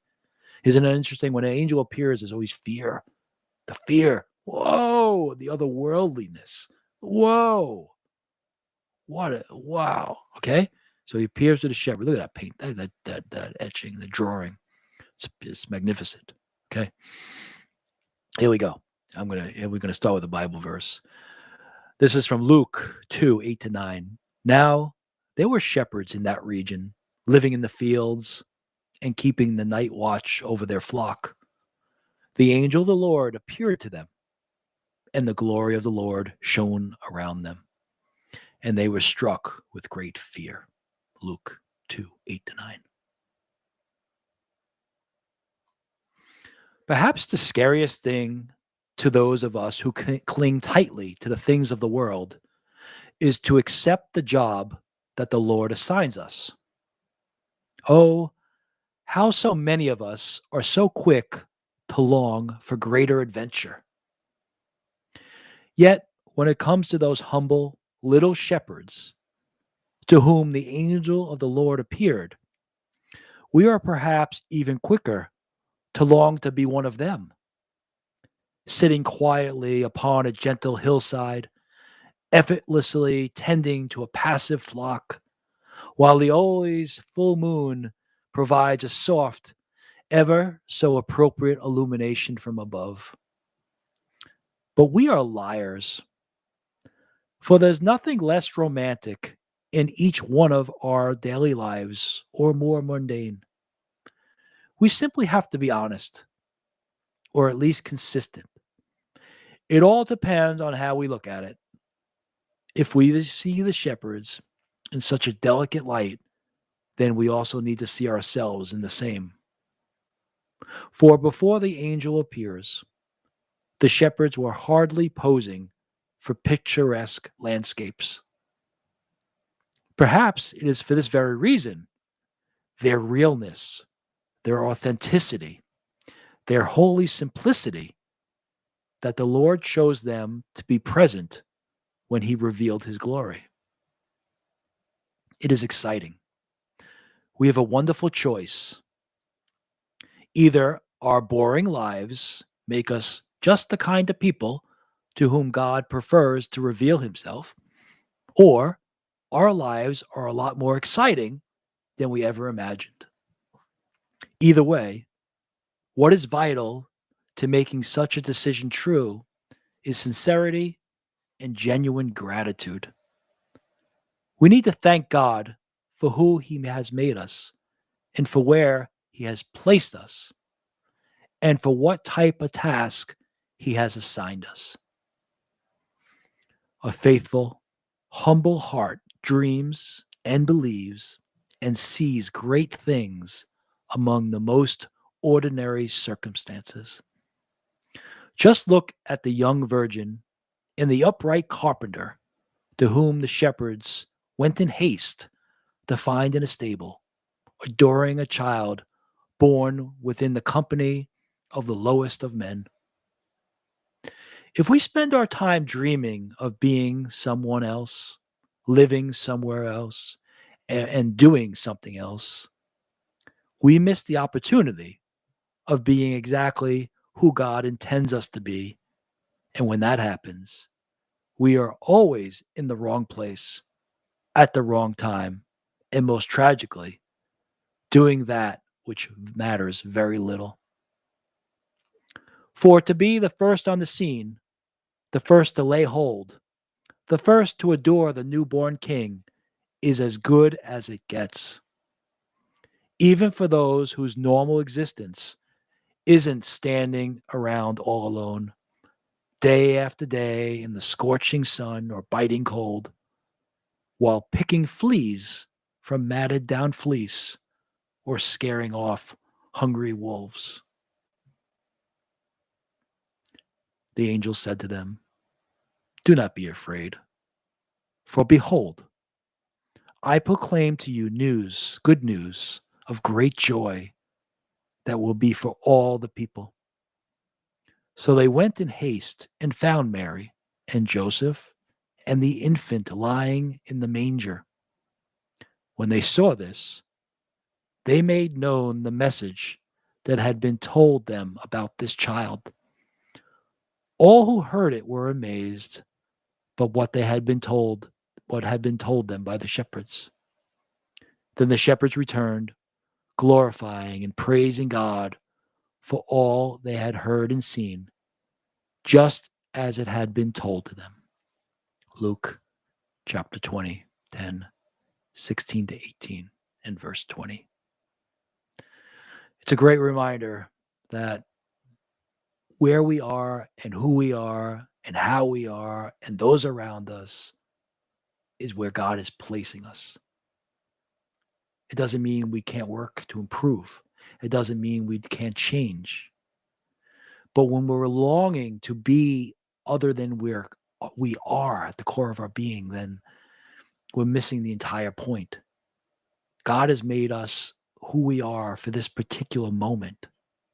Isn't it interesting? When an angel appears, there's always fear. The fear. Whoa, the otherworldliness. Whoa. Wow. Okay? So he appears to the shepherd. Look at that paint, that etching, the drawing. It's magnificent. Okay. Here we go. We're gonna start with a Bible verse. This is from Luke 2:8-9. Now there were shepherds in that region, living in the fields and keeping the night watch over their flock. The angel of the Lord appeared to them, and the glory of the Lord shone around them, and they were struck with great fear. Luke 2:8-9. Perhaps the scariest thing to those of us who cling tightly to the things of the world is to accept the job that the Lord assigns us. Oh, how so many of us are so quick to long for greater adventure. Yet, when it comes to those humble little shepherds to whom the angel of the Lord appeared, we are perhaps even quicker to long to be one of them, sitting quietly upon a gentle hillside, effortlessly tending to a passive flock, while the always full moon provides a soft, ever so appropriate illumination from above. But we are liars, for there's nothing less romantic in each one of our daily lives or more mundane. We simply have to be honest, or at least consistent. It all depends on how we look at it. If we see the shepherds in such a delicate light, then we also need to see ourselves in the same. For before the angel appears, the shepherds were hardly posing for picturesque landscapes. Perhaps it is for this very reason, their realness, their authenticity, their holy simplicity, that the Lord chose them to be present when he revealed his glory. It is exciting. We have a wonderful choice. Either our boring lives make us just the kind of people to whom God prefers to reveal himself, or our lives are a lot more exciting than we ever imagined. Either way, what is vital to making such a decision true is sincerity and genuine gratitude. We need to thank God for who he has made us and for where he has placed us and for what type of task he has assigned us. A faithful, humble heart dreams and believes and sees great things among the most ordinary circumstances. Just look at the young virgin and the upright carpenter to whom the shepherds went in haste to find in a stable, adoring a child born within the company of the lowest of men. If we spend our time dreaming of being someone else, living somewhere else, and doing something else, we miss the opportunity of being exactly who God intends us to be. And when that happens, we are always in the wrong place at the wrong time, and most tragically, doing that which matters very little. For to be the first on the scene, the first to lay hold, the first to adore the newborn king is as good as it gets. Even for those whose normal existence isn't standing around all alone, day after day in the scorching sun or biting cold, while picking fleas from matted down fleece or scaring off hungry wolves. The angel said to them, "Do not be afraid, for behold, I proclaim to you news, good news of great joy that will be for all the people." So they went in haste and found Mary and Joseph and the infant lying in the manger. When they saw this, they made known the message that had been told them about this child. All who heard it were amazed, but what had been told them by the shepherds. Then the shepherds returned, glorifying and praising God for all they had heard and seen, just as it had been told to them. Luke chapter 20, 10, 16 to 18, and verse 20. It's a great reminder that where we are and who we are and how we are and those around us is where God is placing us. It doesn't mean we can't work to improve. It doesn't mean we can't change. But when we're longing to be other than where we are at the core of our being, then we're missing the entire point. God has made us who we are for this particular moment,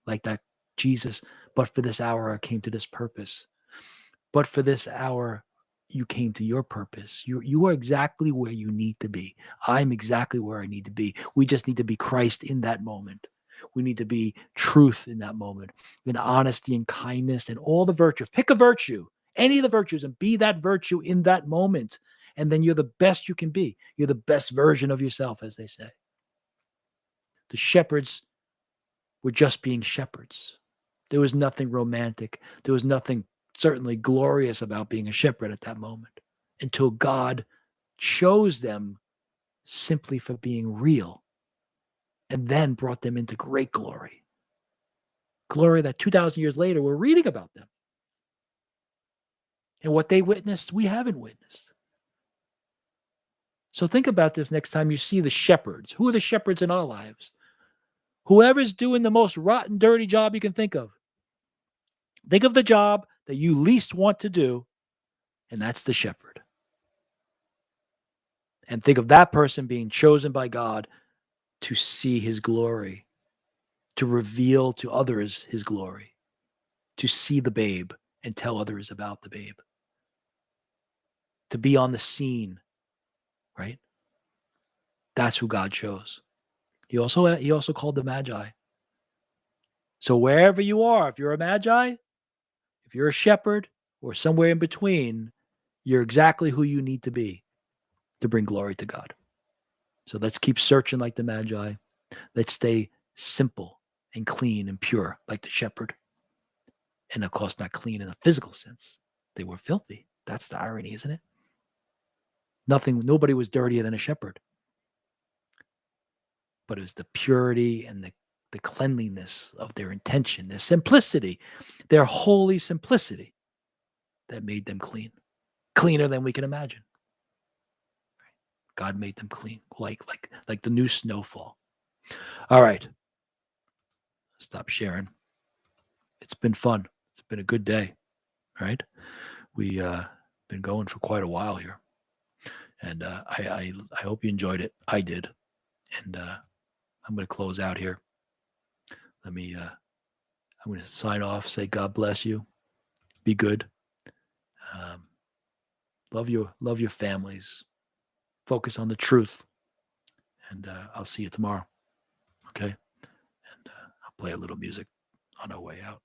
like that Jesus, but for this hour I came to this purpose. But for this hour, you came to your purpose. You are exactly where you need to be. I'm exactly where I need to be. We just need to be Christ in that moment. We need to be truth in that moment, and honesty and kindness and all the virtues. Pick a virtue, any of the virtues, and be that virtue in that moment. And then you're the best you can be. You're the best version of yourself, as they say. The shepherds were just being shepherds. There was nothing romantic. There was nothing certainly glorious about being a shepherd at that moment, until God chose them simply for being real and then brought them into great glory. Glory that 2,000 years later, we're reading about them. And what they witnessed, we haven't witnessed. So think about this next time you see the shepherds. Who are the shepherds in our lives? Whoever's doing the most rotten, dirty job you can think of. Think of the job that you least want to do, and that's the shepherd. And think of that person being chosen by God to see his glory, to reveal to others his glory, to see the babe and tell others about the babe, to be on the scene, right? That's who God chose. He also called the Magi. So wherever you are, if you're a Magi, if you're a shepherd, or somewhere in between, you're exactly who you need to be to bring glory to God. So let's keep searching like the Magi. Let's stay simple and clean and pure like the shepherd. And of course, not clean in a physical sense. They were filthy. That's the irony, isn't it? Nobody was dirtier than a shepherd. But it was the purity and the cleanliness of their intention, their simplicity, their holy simplicity that made them clean. Cleaner than we can imagine. God made them clean, like the new snowfall. All right. Stop sharing. It's been fun. It's been a good day, right? We been going for quite a while here. And I hope you enjoyed it. I did. And I'm going to close out here. I'm going to sign off, say God bless you. Be good. Love your families. Focus on the truth. And I'll see you tomorrow. Okay? And I'll play a little music on our way out.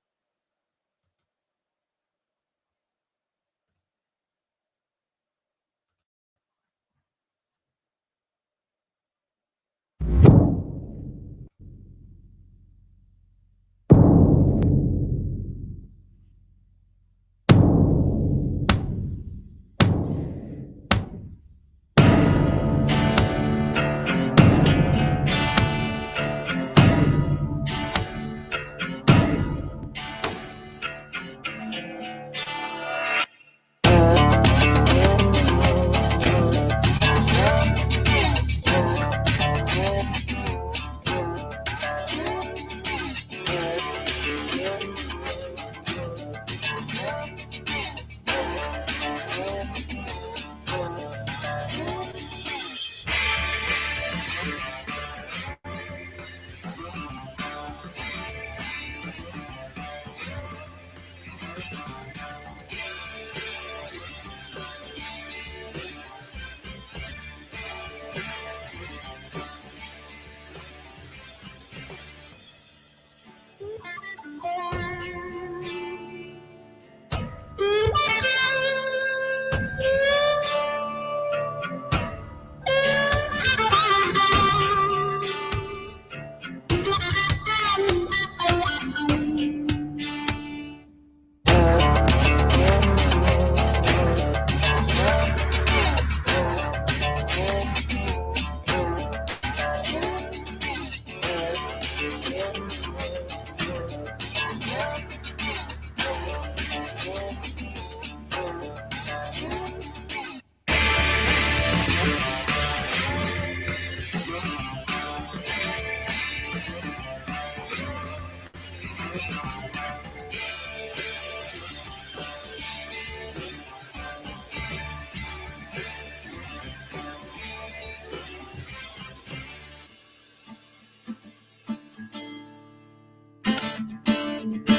Bye.